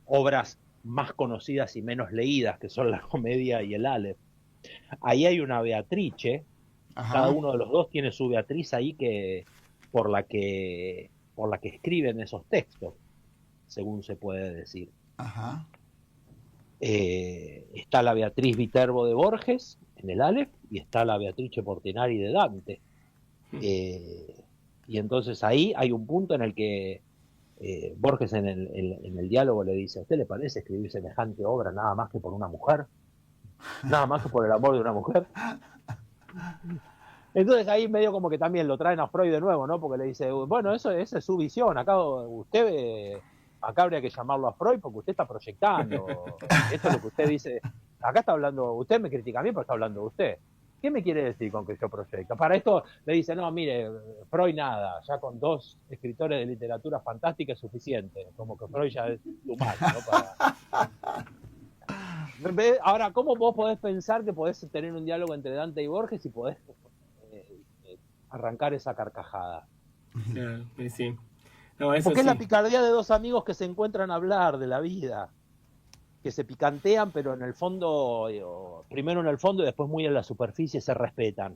Speaker 4: obras más conocidas y menos leídas, que son la Comedia y el Aleph. Ahí hay una Beatrice, cada uno de los dos tiene su Beatriz ahí por la que escriben esos textos, según se puede decir. Está la Beatriz Viterbo de Borges en el Aleph y está la Beatrice Portinari de Dante. Y entonces ahí hay un punto en el que Borges en el diálogo le dice: ¿a usted le parece escribir semejante obra nada más que por una mujer? Nada más que por el amor de una mujer. Entonces ahí medio como que también lo traen a Freud de nuevo, ¿no? Porque le dice, bueno, esa es su visión, acá habría que llamarlo a Freud porque usted está proyectando. Esto es lo que usted dice. Acá está hablando, usted me critica a mí, pero está hablando de usted. ¿Qué me quiere decir con que yo proyecto? Para esto le dice, no, mire, Freud nada, ya con 2 escritores de literatura fantástica es suficiente. Como que Freud ya es humano, ¿no? Ahora, ¿cómo vos podés pensar que podés tener un diálogo entre Dante y Borges y podés arrancar esa carcajada?
Speaker 1: Sí. No, eso
Speaker 4: porque
Speaker 1: sí.
Speaker 4: Es la picardía de 2 amigos que se encuentran a hablar de la vida, que se picantean, pero en el fondo, primero en el fondo y después muy en la superficie se respetan.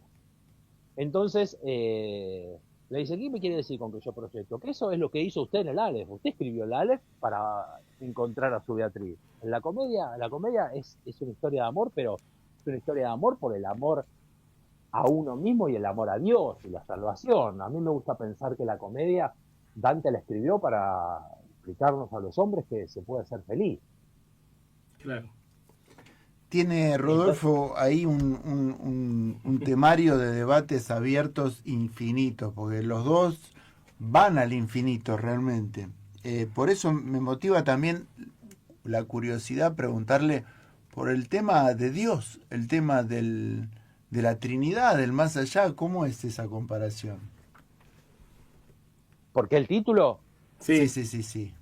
Speaker 4: Entonces, le dice, ¿qué me quiere decir con que yo proyecto? Que eso es lo que hizo usted en el Aleph. Usted escribió el Aleph para encontrar a su Beatriz. En la comedia es una historia de amor, pero es una historia de amor por el amor a uno mismo y el amor a Dios y la salvación. A mí me gusta pensar que la comedia Dante la escribió para explicarnos a los hombres que se puede ser feliz.
Speaker 1: Claro.
Speaker 2: Tiene Rodolfo ahí un temario de debates abiertos infinitos, porque los dos van al infinito realmente. Por eso me motiva también la curiosidad preguntarle por el tema de Dios, el tema de la Trinidad, del más allá. ¿Cómo es esa comparación?
Speaker 4: ¿Por qué el título?
Speaker 1: Sí,
Speaker 2: Sí.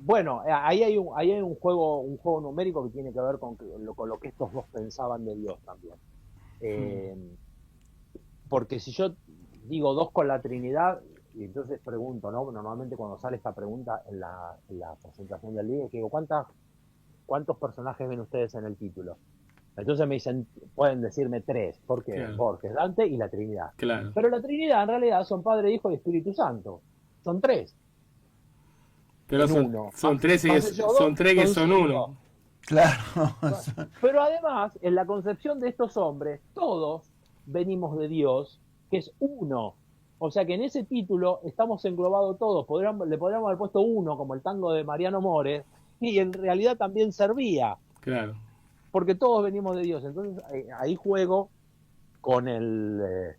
Speaker 4: Bueno, ahí hay un juego numérico que tiene que ver con lo que estos dos pensaban de Dios también. Eh, Porque si yo digo dos con la Trinidad, y entonces pregunto, ¿no? Normalmente cuando sale esta pregunta en la presentación del libro, que digo, ¿cuántos personajes ven ustedes en el título? Entonces me dicen, pueden decirme tres, porque
Speaker 1: claro,
Speaker 4: Borges, Dante y la Trinidad.
Speaker 1: claro.
Speaker 4: Pero la Trinidad en realidad son Padre, Hijo y Espíritu Santo. Son tres
Speaker 1: Pero
Speaker 4: en uno.
Speaker 1: son tres,
Speaker 4: Más ellos
Speaker 1: son
Speaker 4: dos,
Speaker 1: tres que
Speaker 4: son
Speaker 1: son uno.
Speaker 4: cinco.
Speaker 2: Claro.
Speaker 4: Pero además, en la concepción de estos hombres, todos venimos de Dios, que es uno. O sea que en ese título estamos englobados todos. Le podríamos haber puesto uno, como el tango de Mariano Mores, y en realidad también servía,
Speaker 1: Claro,
Speaker 4: porque todos venimos de Dios. Entonces ahí juego con el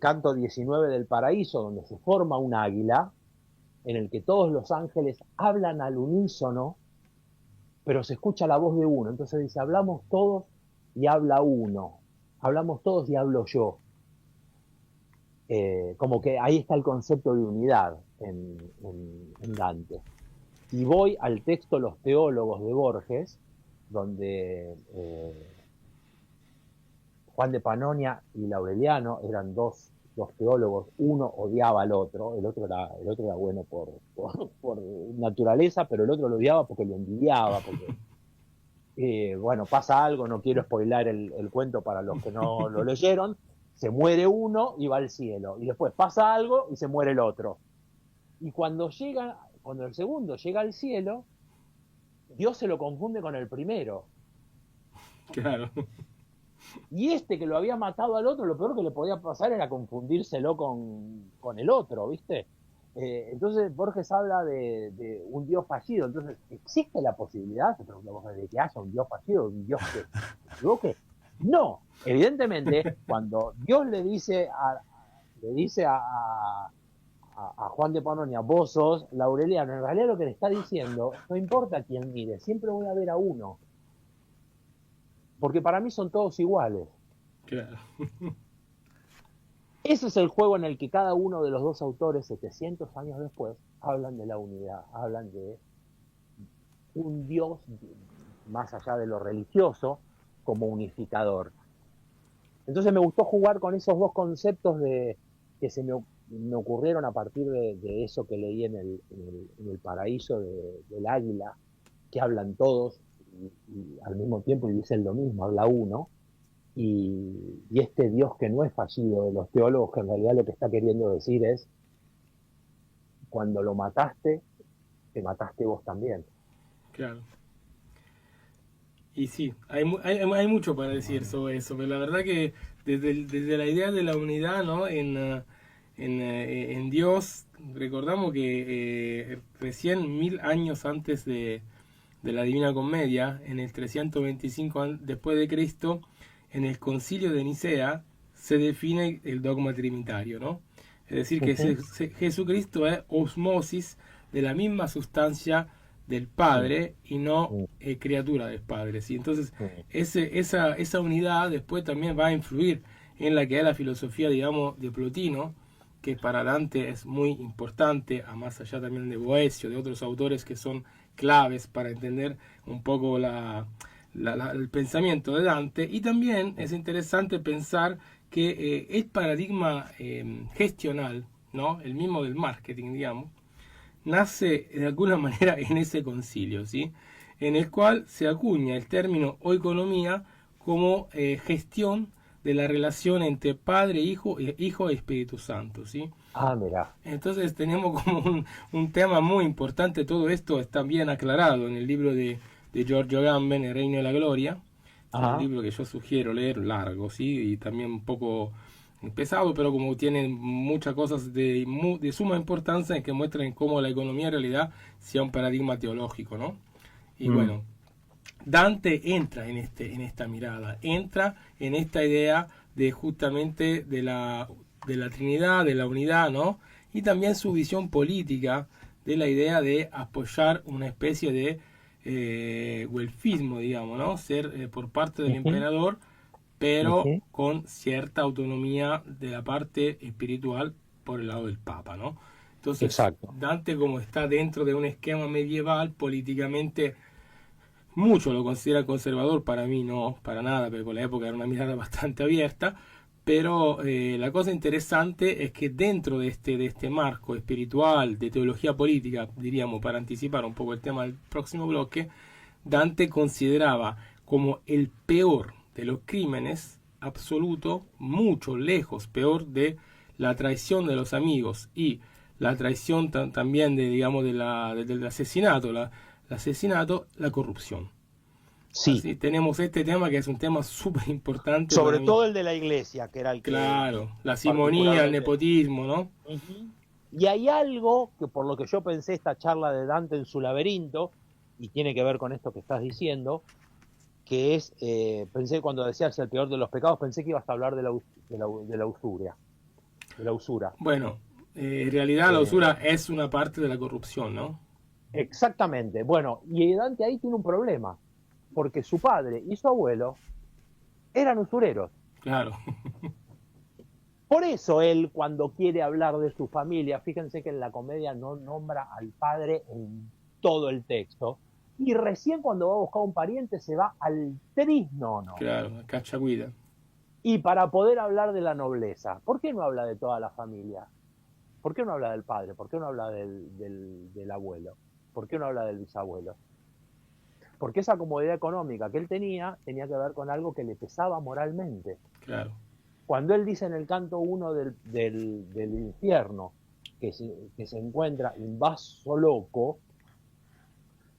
Speaker 4: canto 19 del paraíso, donde se forma un águila, en el que todos los ángeles hablan al unísono, pero se escucha la voz de uno. Entonces dice, hablamos todos y habla uno. Hablamos todos y hablo yo. Como que ahí está el concepto de unidad en Dante. Y voy al texto Los Teólogos de Borges, donde Juan de Panonia y Laureliano eran dos teólogos, uno odiaba al otro, el otro era bueno por naturaleza, pero el otro lo odiaba porque lo envidiaba, porque bueno, pasa algo, no quiero spoilar el cuento para los que no lo leyeron, se muere uno y va al cielo, y después pasa algo y se muere el otro. Y cuando el segundo llega al cielo, Dios se lo confunde con el primero.
Speaker 1: claro.
Speaker 4: Y este que lo había matado al otro, lo peor que le podía pasar era confundírselo con el otro, ¿viste? Entonces Borges habla de un Dios fallido. Entonces, ¿existe la posibilidad, de que haya un Dios fallido, un Dios que se equivoque? No, evidentemente, cuando Dios le dice a Juan de Panonia, vos sos Laureliano, en realidad lo que le está diciendo, no importa quién mire, siempre voy a ver a uno. Porque para mí son todos iguales.
Speaker 1: Claro.
Speaker 4: Ese es el juego en el que cada uno de los dos autores, 700 años después, hablan de la unidad, hablan de un Dios, más allá de lo religioso, como unificador. Entonces me gustó jugar con esos dos conceptos que me ocurrieron a partir de eso que leí en el paraíso del águila, que hablan todos y al mismo tiempo y dicen lo mismo, habla uno, y este Dios que no es fallido de los teólogos, que en realidad lo que está queriendo decir es, cuando lo mataste, te mataste vos también.
Speaker 1: Claro. Y sí, hay mucho para decir sobre eso, pero la verdad que desde la idea de la unidad, ¿no? En Dios, recordamos que recién 1000 años antes de la Divina Comedia, en el 325 después de Cristo, en el Concilio de Nicea, se define el dogma trinitario, ¿no? Es decir, que Jesucristo es osmosis de la misma sustancia del Padre y no criatura del Padre, ¿sí? Entonces, esa unidad después también va a influir en la que es la filosofía, digamos, de Plotino, que para Dante es muy importante, a más allá también de Boecio, de otros autores que son claves para entender un poco el pensamiento de Dante. Y también es interesante pensar que el paradigma gestional, ¿no? El mismo del marketing, digamos, nace de alguna manera en ese concilio, ¿sí? En el cual se acuña el término oikonomía como gestión de la relación entre Padre, Hijo e Espíritu Santo, ¿sí?
Speaker 4: Ah, mira.
Speaker 1: Entonces tenemos como un tema muy importante. Todo esto está bien aclarado en el libro de Giorgio Agamben, El Reino de la Gloria. Es un libro que yo sugiero leer, largo, ¿sí? Y también un poco pesado, pero como tiene muchas cosas de suma importancia en que muestran cómo la economía en realidad sea un paradigma teológico, ¿no? Y bueno, Dante entra en esta mirada, entra en esta idea de justamente de la Trinidad, de la unidad, ¿no? Y también su visión política de la idea de apoyar una especie de güelfismo, digamos, ¿no? Ser por parte del emperador, pero con cierta autonomía de la parte espiritual por el lado del Papa, ¿no? Entonces,
Speaker 4: Exacto.
Speaker 1: Dante, como está dentro de un esquema medieval, políticamente muchos lo consideran conservador, para mí no, para nada, pero por la época era una mirada bastante abierta. Pero la cosa interesante es que dentro de este marco espiritual, de teología política, diríamos, para anticipar un poco el tema del próximo bloque, Dante consideraba como el peor de los crímenes absoluto, mucho lejos peor de la traición de los amigos y la traición también de, digamos, del asesinato, el asesinato, la corrupción.
Speaker 4: Sí.
Speaker 1: Así tenemos este tema que es un tema súper importante.
Speaker 4: Sobre todo el de la iglesia, que era el que...
Speaker 1: Claro, la simonía, el nepotismo, ¿no?
Speaker 4: Uh-huh. Y hay algo que, por lo que yo pensé esta charla de Dante en su laberinto, y tiene que ver con esto que estás diciendo, que es, pensé cuando decías el peor de los pecados, pensé que ibas a hablar de la usura. De la usura.
Speaker 1: Bueno, en realidad la usura es una parte de la corrupción, ¿no?
Speaker 4: Exactamente. Bueno, y Dante ahí tiene un problema, porque su padre y su abuelo eran usureros.
Speaker 1: Claro.
Speaker 4: Por eso él, cuando quiere hablar de su familia, fíjense que en la comedia no nombra al padre en todo el texto, y recién cuando va a buscar un pariente se va al trisnono.
Speaker 1: Claro, a cachagüida.
Speaker 4: Y para poder hablar de la nobleza, ¿por qué no habla de toda la familia? ¿Por qué no habla del padre? ¿Por qué no habla del abuelo? ¿Por qué no habla del bisabuelo? Porque esa comodidad económica que él tenía que ver con algo que le pesaba moralmente.
Speaker 1: Claro.
Speaker 4: Cuando él dice en el canto 1 del infierno que se encuentra invaso loco,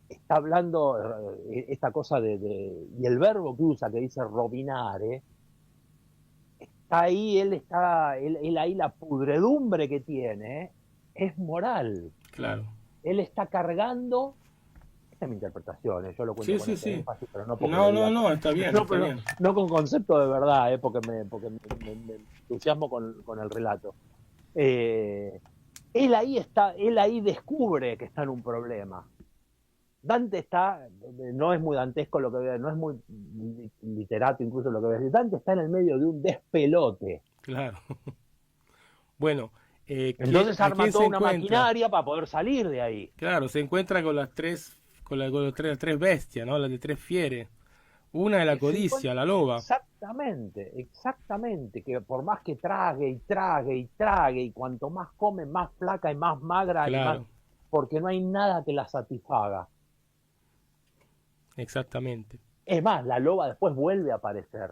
Speaker 4: está hablando esta cosa y el verbo que usa, que dice robinare, está ahí, él ahí, la pudredumbre que tiene es moral.
Speaker 1: Claro.
Speaker 4: Él está cargando, esta es mi interpretación, yo lo cuento con
Speaker 1: sí.
Speaker 4: énfasis, pero no
Speaker 1: está bien, está bien.
Speaker 4: No con concepto de verdad, porque me entusiasmo con el relato. Él ahí descubre que está en un problema. Dante no es muy dantesco lo que voy a decir, no es muy literato incluso lo que voy a decir. Dante está en el medio de un despelote.
Speaker 1: Claro. Bueno,
Speaker 4: entonces arma toda una maquinaria para poder salir de ahí.
Speaker 1: Claro, se encuentra con las tres bestias, ¿no? Las de tres fieres. Una es la codicia, la loba.
Speaker 4: Exactamente, que por más que trague y trague y trague, y cuanto más come, más flaca y más magra,
Speaker 1: claro.
Speaker 4: y más, porque no hay nada que la satisfaga.
Speaker 1: Exactamente.
Speaker 4: Es más, la loba después vuelve a aparecer.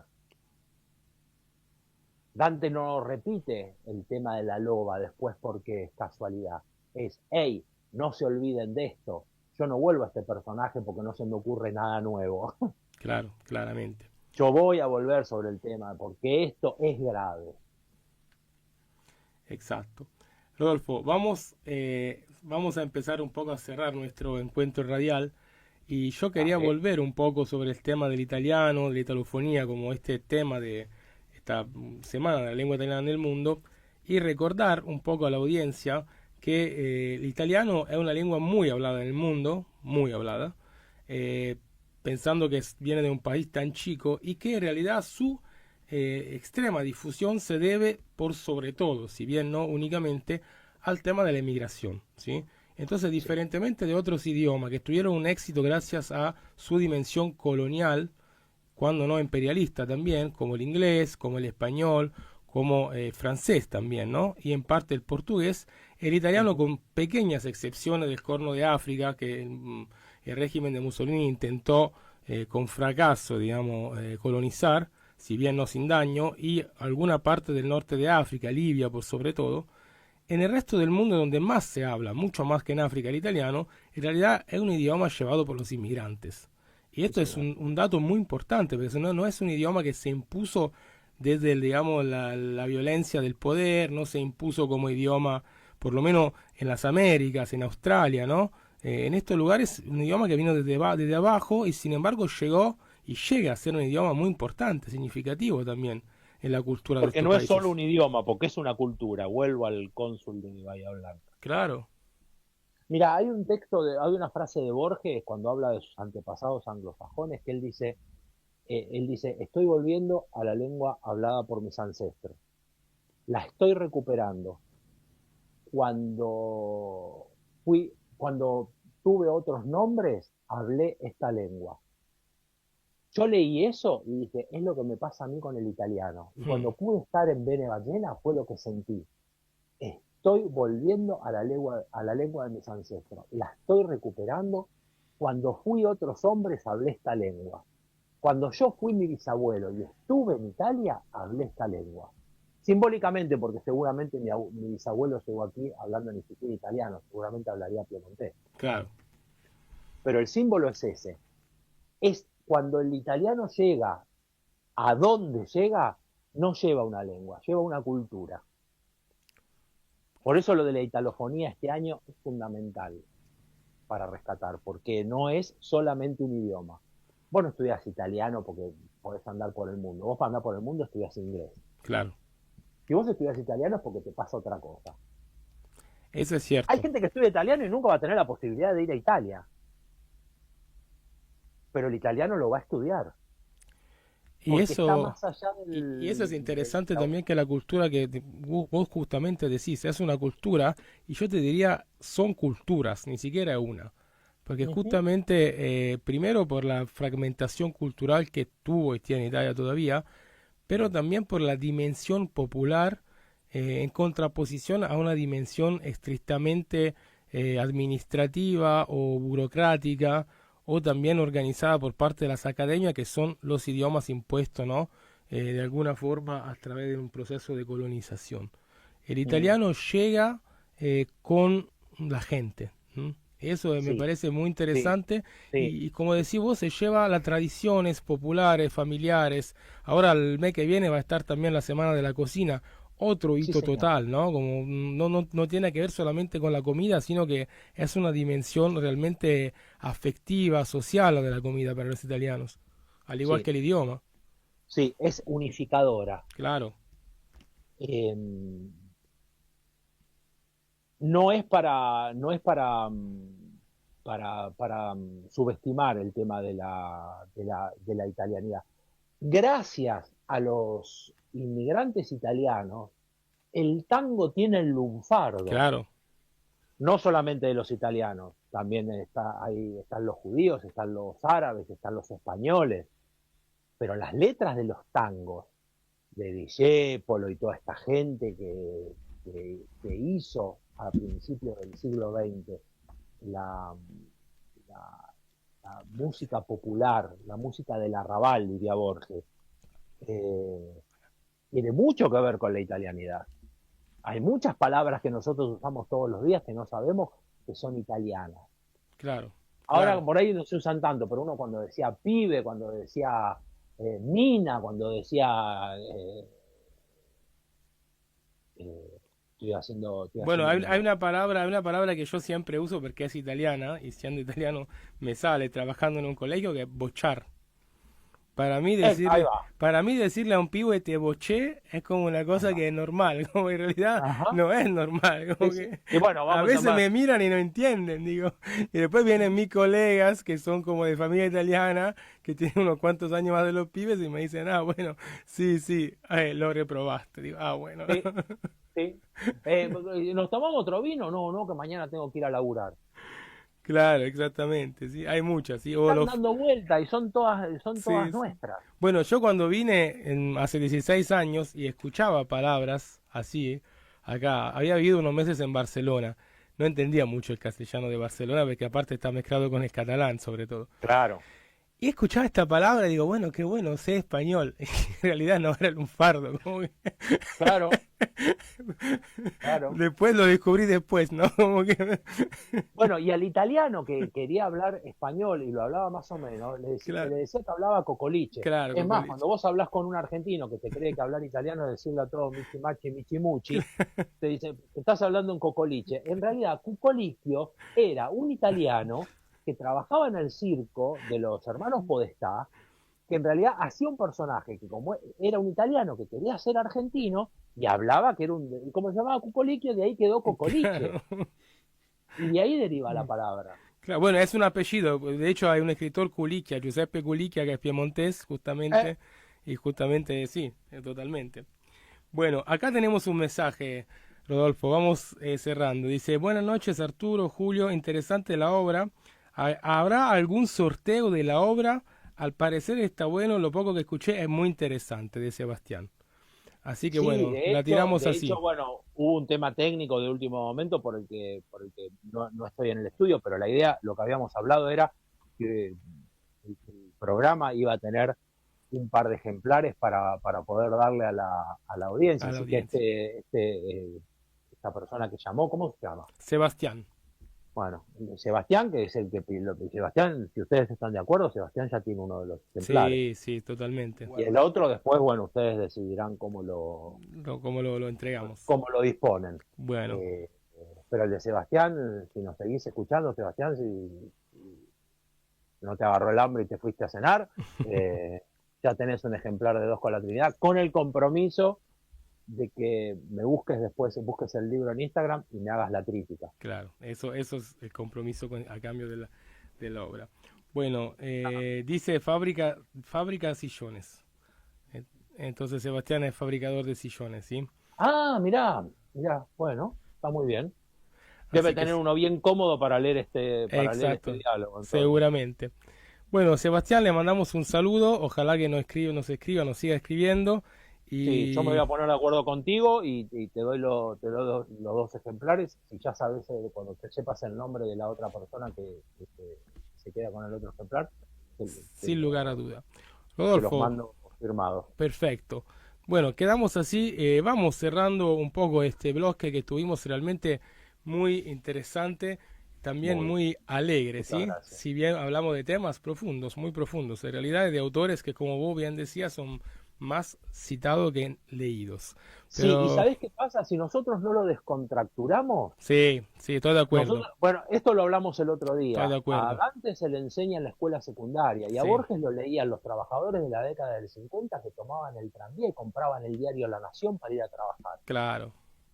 Speaker 4: Dante no repite el tema de la loba después porque es casualidad. Es, hey, no se olviden de esto. Yo no vuelvo a este personaje porque no se me ocurre nada nuevo.
Speaker 1: Claro, claramente.
Speaker 4: Yo voy a volver sobre el tema porque esto es grave.
Speaker 1: Exacto. Rodolfo, vamos a empezar un poco a cerrar nuestro encuentro radial. Y yo quería volver un poco sobre el tema del italiano, de la italofonía, como este tema de esta semana de la lengua italiana en el mundo, y recordar un poco a la audiencia que el italiano es una lengua muy hablada en el mundo, muy hablada, pensando que viene de un país tan chico y que en realidad su extrema difusión se debe por sobre todo, si bien no únicamente, al tema de la emigración, ¿sí? Entonces, diferentemente de otros idiomas que tuvieron un éxito gracias a su dimensión colonial, cuando no imperialista también, como el inglés, como el español, como francés también, ¿no? Y en parte el portugués, el italiano, con pequeñas excepciones del Corno de África, que el régimen de Mussolini intentó con fracaso, digamos, colonizar, si bien no sin daño, y alguna parte del norte de África, Libia por sobre todo. En el resto del mundo donde más se habla, mucho más que en África el italiano, en realidad es un idioma llevado por los inmigrantes. Y esto es un dato muy importante, porque no es un idioma que se impuso desde, digamos, la violencia del poder, no se impuso como idioma, por lo menos en las Américas, en Australia, ¿no? En estos lugares, un idioma que vino desde abajo y sin embargo llegó y llega a ser un idioma muy importante, significativo también en la cultura de estos países.
Speaker 4: Porque no es solo un idioma, porque es una cultura. Vuelvo al cónsul de Bahía Blanca.
Speaker 1: Claro.
Speaker 4: Mira, hay hay una frase de Borges cuando habla de sus antepasados anglosajones que él dice, estoy volviendo a la lengua hablada por mis ancestros. La estoy recuperando. cuando tuve otros nombres, hablé esta lengua. Yo leí eso y dije, es lo que me pasa a mí con el italiano. Y cuando pude estar en Bene Ballena fue lo que sentí. Estoy volviendo a la lengua de mis ancestros. La estoy recuperando. Cuando fui otros hombres, hablé esta lengua. Cuando yo fui mi bisabuelo y estuve en Italia, hablé esta lengua. Simbólicamente, porque seguramente mi bisabuelo llegó aquí hablando ni siquiera italiano, seguramente hablaría piemontés.
Speaker 1: Claro.
Speaker 4: Pero el símbolo es ese. Es cuando el italiano llega a donde llega, no lleva una lengua, lleva una cultura. Por eso lo de la italofonía este año es fundamental para rescatar, porque no es solamente un idioma. Vos no estudias italiano porque podés andar por el mundo. Vos para andar por el mundo estudias inglés.
Speaker 1: Claro.
Speaker 4: Si vos estudias italiano es porque te pasa otra cosa.
Speaker 1: Eso es cierto.
Speaker 4: Hay gente que estudia italiano y nunca va a tener la posibilidad de ir a Italia. Pero el italiano lo va a estudiar.
Speaker 1: Y
Speaker 4: está más allá
Speaker 1: y eso es interesante también, que la cultura que vos justamente decís, es una cultura, y yo te diría, son culturas, ni siquiera es una. Porque justamente, primero por la fragmentación cultural que tuvo y tiene Italia todavía, pero también por la dimensión popular, en contraposición a una dimensión estrictamente administrativa o burocrática, o también organizada por parte de las academias, que son los idiomas impuestos, ¿no? De alguna forma a través de un proceso de colonización. El italiano llega con la gente. Eso me parece muy interesante. Y como decís vos, se lleva las tradiciones populares, familiares. Ahora el mes que viene va a estar también la Semana de la Cocina. Otro hito total, ¿no? Como no tiene que ver solamente con la comida, sino que es una dimensión realmente afectiva, social, la de la comida para los italianos, al igual que el idioma.
Speaker 4: Sí, es unificadora.
Speaker 1: Claro.
Speaker 4: No es para subestimar el tema de la italianidad. Gracias a los inmigrantes italianos, el tango tiene el lunfardo.
Speaker 1: Claro.
Speaker 4: No solamente de los italianos, también ahí están los judíos, están los árabes, están los españoles. Pero las letras de los tangos, de Discépolo y toda esta gente que hizo a principios del siglo XX la música popular, la música del arrabal, diría Borges, tiene mucho que ver con la italianidad. Hay muchas palabras que nosotros usamos todos los días que no sabemos que son italianas.
Speaker 1: Claro.
Speaker 4: Ahora por ahí no se usan tanto, pero uno cuando decía pibe, cuando decía mina, cuando decía...
Speaker 1: Bueno, hay una palabra que yo siempre uso porque es italiana, y siendo italiano me sale trabajando en un colegio, que es bochar. Para mí decirle a un pibe te boché es como una cosa que es normal, como en realidad no es normal. Como que
Speaker 4: y bueno,
Speaker 1: a veces me miran y no entienden, digo. Y después vienen mis colegas que son como de familia italiana, que tienen unos cuantos años más de los pibes, y me dicen, bueno, sí, lo reprobaste. Digo, bueno.
Speaker 4: Sí. ¿Nos tomamos otro vino? No, que mañana tengo que ir a laburar.
Speaker 1: Claro, exactamente, sí, hay muchas, sí.
Speaker 4: Están dando vuelta y son todas nuestras.
Speaker 1: Bueno, yo cuando vine hace 16 años y escuchaba palabras así, acá, había vivido unos meses en Barcelona, no entendía mucho el castellano de Barcelona, porque aparte está mezclado con el catalán, sobre todo.
Speaker 4: Claro.
Speaker 1: Y escuchaba esta palabra y digo, bueno, qué bueno, sé español. Y en realidad no era un fardo. Como que...
Speaker 4: Claro.
Speaker 1: Después lo descubrí después, ¿no? Como que...
Speaker 4: Bueno, y al italiano que quería hablar español y lo hablaba más o menos, le decía que hablaba cocoliche.
Speaker 1: Claro,
Speaker 4: es más, cuando vos hablas con un argentino que te cree que hablar italiano es decirle a todo michimachi, michimuchi, te dice, estás hablando en cocoliche. En realidad, Cucolicchio era un italiano que trabajaba en el circo de los hermanos Podestá, que en realidad hacía un personaje que como era un italiano que quería ser argentino y hablaba que era como se llamaba Cucolicchio, de ahí quedó Cocoliche. Claro. Y de ahí deriva la palabra.
Speaker 1: Claro, bueno, es un apellido. De hecho, hay un escritor Culicchia, Giuseppe Culicchia, que es piemontés, justamente. Y justamente, sí, totalmente. Bueno, acá tenemos un mensaje, Rodolfo, vamos cerrando. Dice, buenas noches Arturo, Julio, interesante la obra. ¿Habrá algún sorteo de la obra? Al parecer está bueno, lo poco que escuché es muy interesante, de Sebastián. Así que
Speaker 4: Sí,
Speaker 1: bueno, la tiramos
Speaker 4: de
Speaker 1: así.
Speaker 4: hecho, bueno, hubo un tema técnico de último momento por el que no estoy en el estudio, pero la idea, lo que habíamos hablado era que el programa iba a tener un par de ejemplares para poder darle a la audiencia.
Speaker 1: A la
Speaker 4: Así
Speaker 1: audiencia.
Speaker 4: que esta persona que llamó, ¿cómo se llama?
Speaker 1: Sebastián.
Speaker 4: Bueno, Sebastián, que es el que Sebastián, si ustedes están de acuerdo, Sebastián ya tiene uno de los ejemplares.
Speaker 1: Sí, sí, totalmente.
Speaker 4: Y el otro después, bueno, ustedes decidirán cómo
Speaker 1: ¿Cómo lo entregamos?
Speaker 4: cómo lo disponen.
Speaker 1: Bueno,
Speaker 4: Pero el de Sebastián, si nos seguís escuchando, Sebastián, si no te agarró el hambre y te fuiste a cenar, ya tenés un ejemplar de 2 con la Trinidad, con el compromiso de que me busques después, busques el libro en Instagram y me hagas la crítica.
Speaker 1: claro, eso es el compromiso a cambio de la obra. Bueno, dice fábrica sillones. Entonces Sebastián es fabricador de sillones, ¿sí?
Speaker 4: Ah, mirá, bueno, está muy bien. Debe
Speaker 1: Así que
Speaker 4: tener uno bien cómodo para leer este
Speaker 1: exacto,
Speaker 4: diálogo. Entonces.
Speaker 1: seguramente. Bueno, Sebastián, le mandamos un saludo. Ojalá que nos escriba, nos siga escribiendo.
Speaker 4: Sí,
Speaker 1: Y
Speaker 4: yo me voy a poner de acuerdo contigo y te doy los 2 ejemplares. Si ya sabes, cuando te sepas el nombre de la otra persona que se queda con el otro ejemplar,
Speaker 1: sin lugar a duda.
Speaker 4: te los
Speaker 1: Rodolfo,
Speaker 4: mando firmados.
Speaker 1: perfecto. Bueno, quedamos así. Vamos cerrando un poco este bloque que tuvimos realmente muy interesante, también muy alegre,
Speaker 4: Muchas
Speaker 1: ¿sí?
Speaker 4: gracias.
Speaker 1: Si bien hablamos de temas profundos, muy profundos, en realidad de autores que, como vos bien decías, son más citados que leídos. Pero...
Speaker 4: Sí, ¿y sabés qué pasa? Si nosotros no lo descontracturamos,
Speaker 1: Sí, estoy de acuerdo.
Speaker 4: bueno, esto lo hablamos el otro día.
Speaker 1: Estoy de acuerdo.
Speaker 4: A Dante se le enseña en la escuela secundaria y a
Speaker 1: Sí.
Speaker 4: Borges lo leían los trabajadores de la década del 50 que tomaban el tranvía y compraban el diario La Nación para ir a trabajar.
Speaker 1: Claro.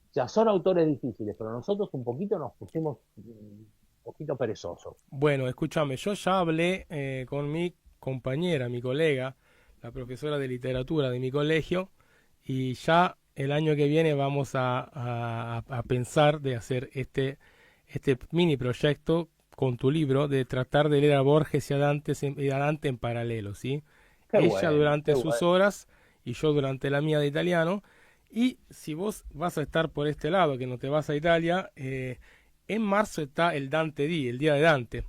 Speaker 4: O sea, son autores difíciles, pero nosotros un poquito nos pusimos un poquito perezosos.
Speaker 1: Bueno, escúchame, yo ya hablé con mi compañera, mi colega, la profesora de literatura de mi colegio, y ya el año que viene vamos a pensar de hacer este mini proyecto con tu libro, de tratar de leer a Borges y a Dante en paralelo, ¿sí?
Speaker 4: Qué
Speaker 1: Ella
Speaker 4: bueno,
Speaker 1: durante
Speaker 4: qué
Speaker 1: sus
Speaker 4: bueno.
Speaker 1: horas y yo durante la mía de italiano. Y si vos vas a estar por este lado, que no te vas a Italia, en marzo está el Dante D, el Día de Dante.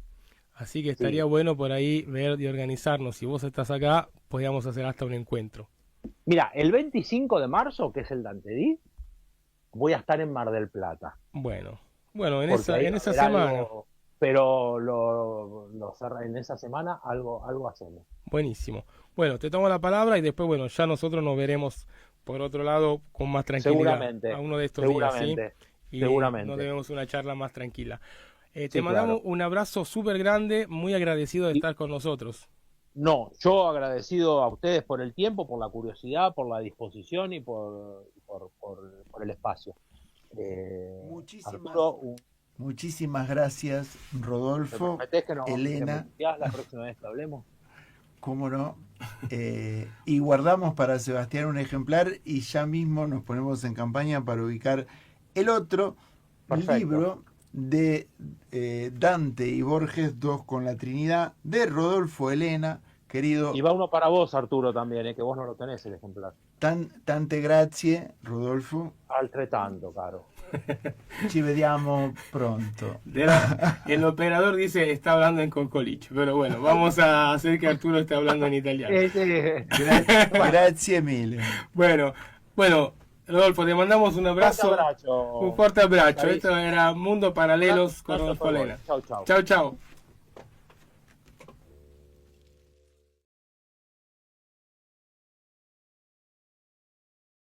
Speaker 1: Así que estaría
Speaker 4: Sí.
Speaker 1: bueno por ahí ver y organizarnos. Si vos estás acá, podríamos hacer hasta un encuentro.
Speaker 4: Mira, el 25 de marzo, que es el Dante Di, voy a estar en Mar del Plata.
Speaker 1: Bueno,
Speaker 4: Porque ahí
Speaker 1: en
Speaker 4: va a
Speaker 1: esa
Speaker 4: haber
Speaker 1: semana.
Speaker 4: algo, pero en esa semana algo hacemos.
Speaker 1: Buenísimo. Bueno, te tomo la palabra y después, bueno, ya nosotros nos veremos por otro lado con más tranquilidad.
Speaker 4: Seguramente,
Speaker 1: A uno de estos días, ¿sí? Y
Speaker 4: seguramente.
Speaker 1: nos debemos una charla más tranquila. Te
Speaker 4: Sí,
Speaker 1: mandamos
Speaker 4: claro.
Speaker 1: un abrazo súper grande, muy agradecido de
Speaker 4: Y-
Speaker 1: estar con nosotros.
Speaker 4: No, yo agradecido a ustedes por el tiempo, por la curiosidad, por la disposición y por el espacio. Arturo,
Speaker 2: Muchísimas gracias,
Speaker 4: ¿me
Speaker 2: Rodolfo,
Speaker 4: prometés que me
Speaker 2: Elena,
Speaker 4: puteás la próxima vez que hablemos?
Speaker 2: cómo no. Y guardamos para Sebastián un ejemplar y ya mismo nos ponemos en campaña para ubicar el otro
Speaker 4: Perfecto.
Speaker 2: libro de Dante y Borges, 2 con la Trinidad, de Rodolfo Elena, querido.
Speaker 4: Y va uno para vos, Arturo, también, que vos no lo tenés el ejemplar.
Speaker 2: Tante grazie, Rodolfo.
Speaker 4: Altrettanto, caro.
Speaker 2: Ci vediamo pronto.
Speaker 1: El operador dice está hablando en Cocoliche, pero bueno, vamos a hacer que Arturo esté hablando en italiano.
Speaker 2: Grazie mille.
Speaker 1: Bueno, Rodolfo, te mandamos un abrazo. Un fuerte abrazo. Esto era Mundo Paralelos con Rodolfo Elena.
Speaker 4: Chau, chau.
Speaker 1: Chao, chao.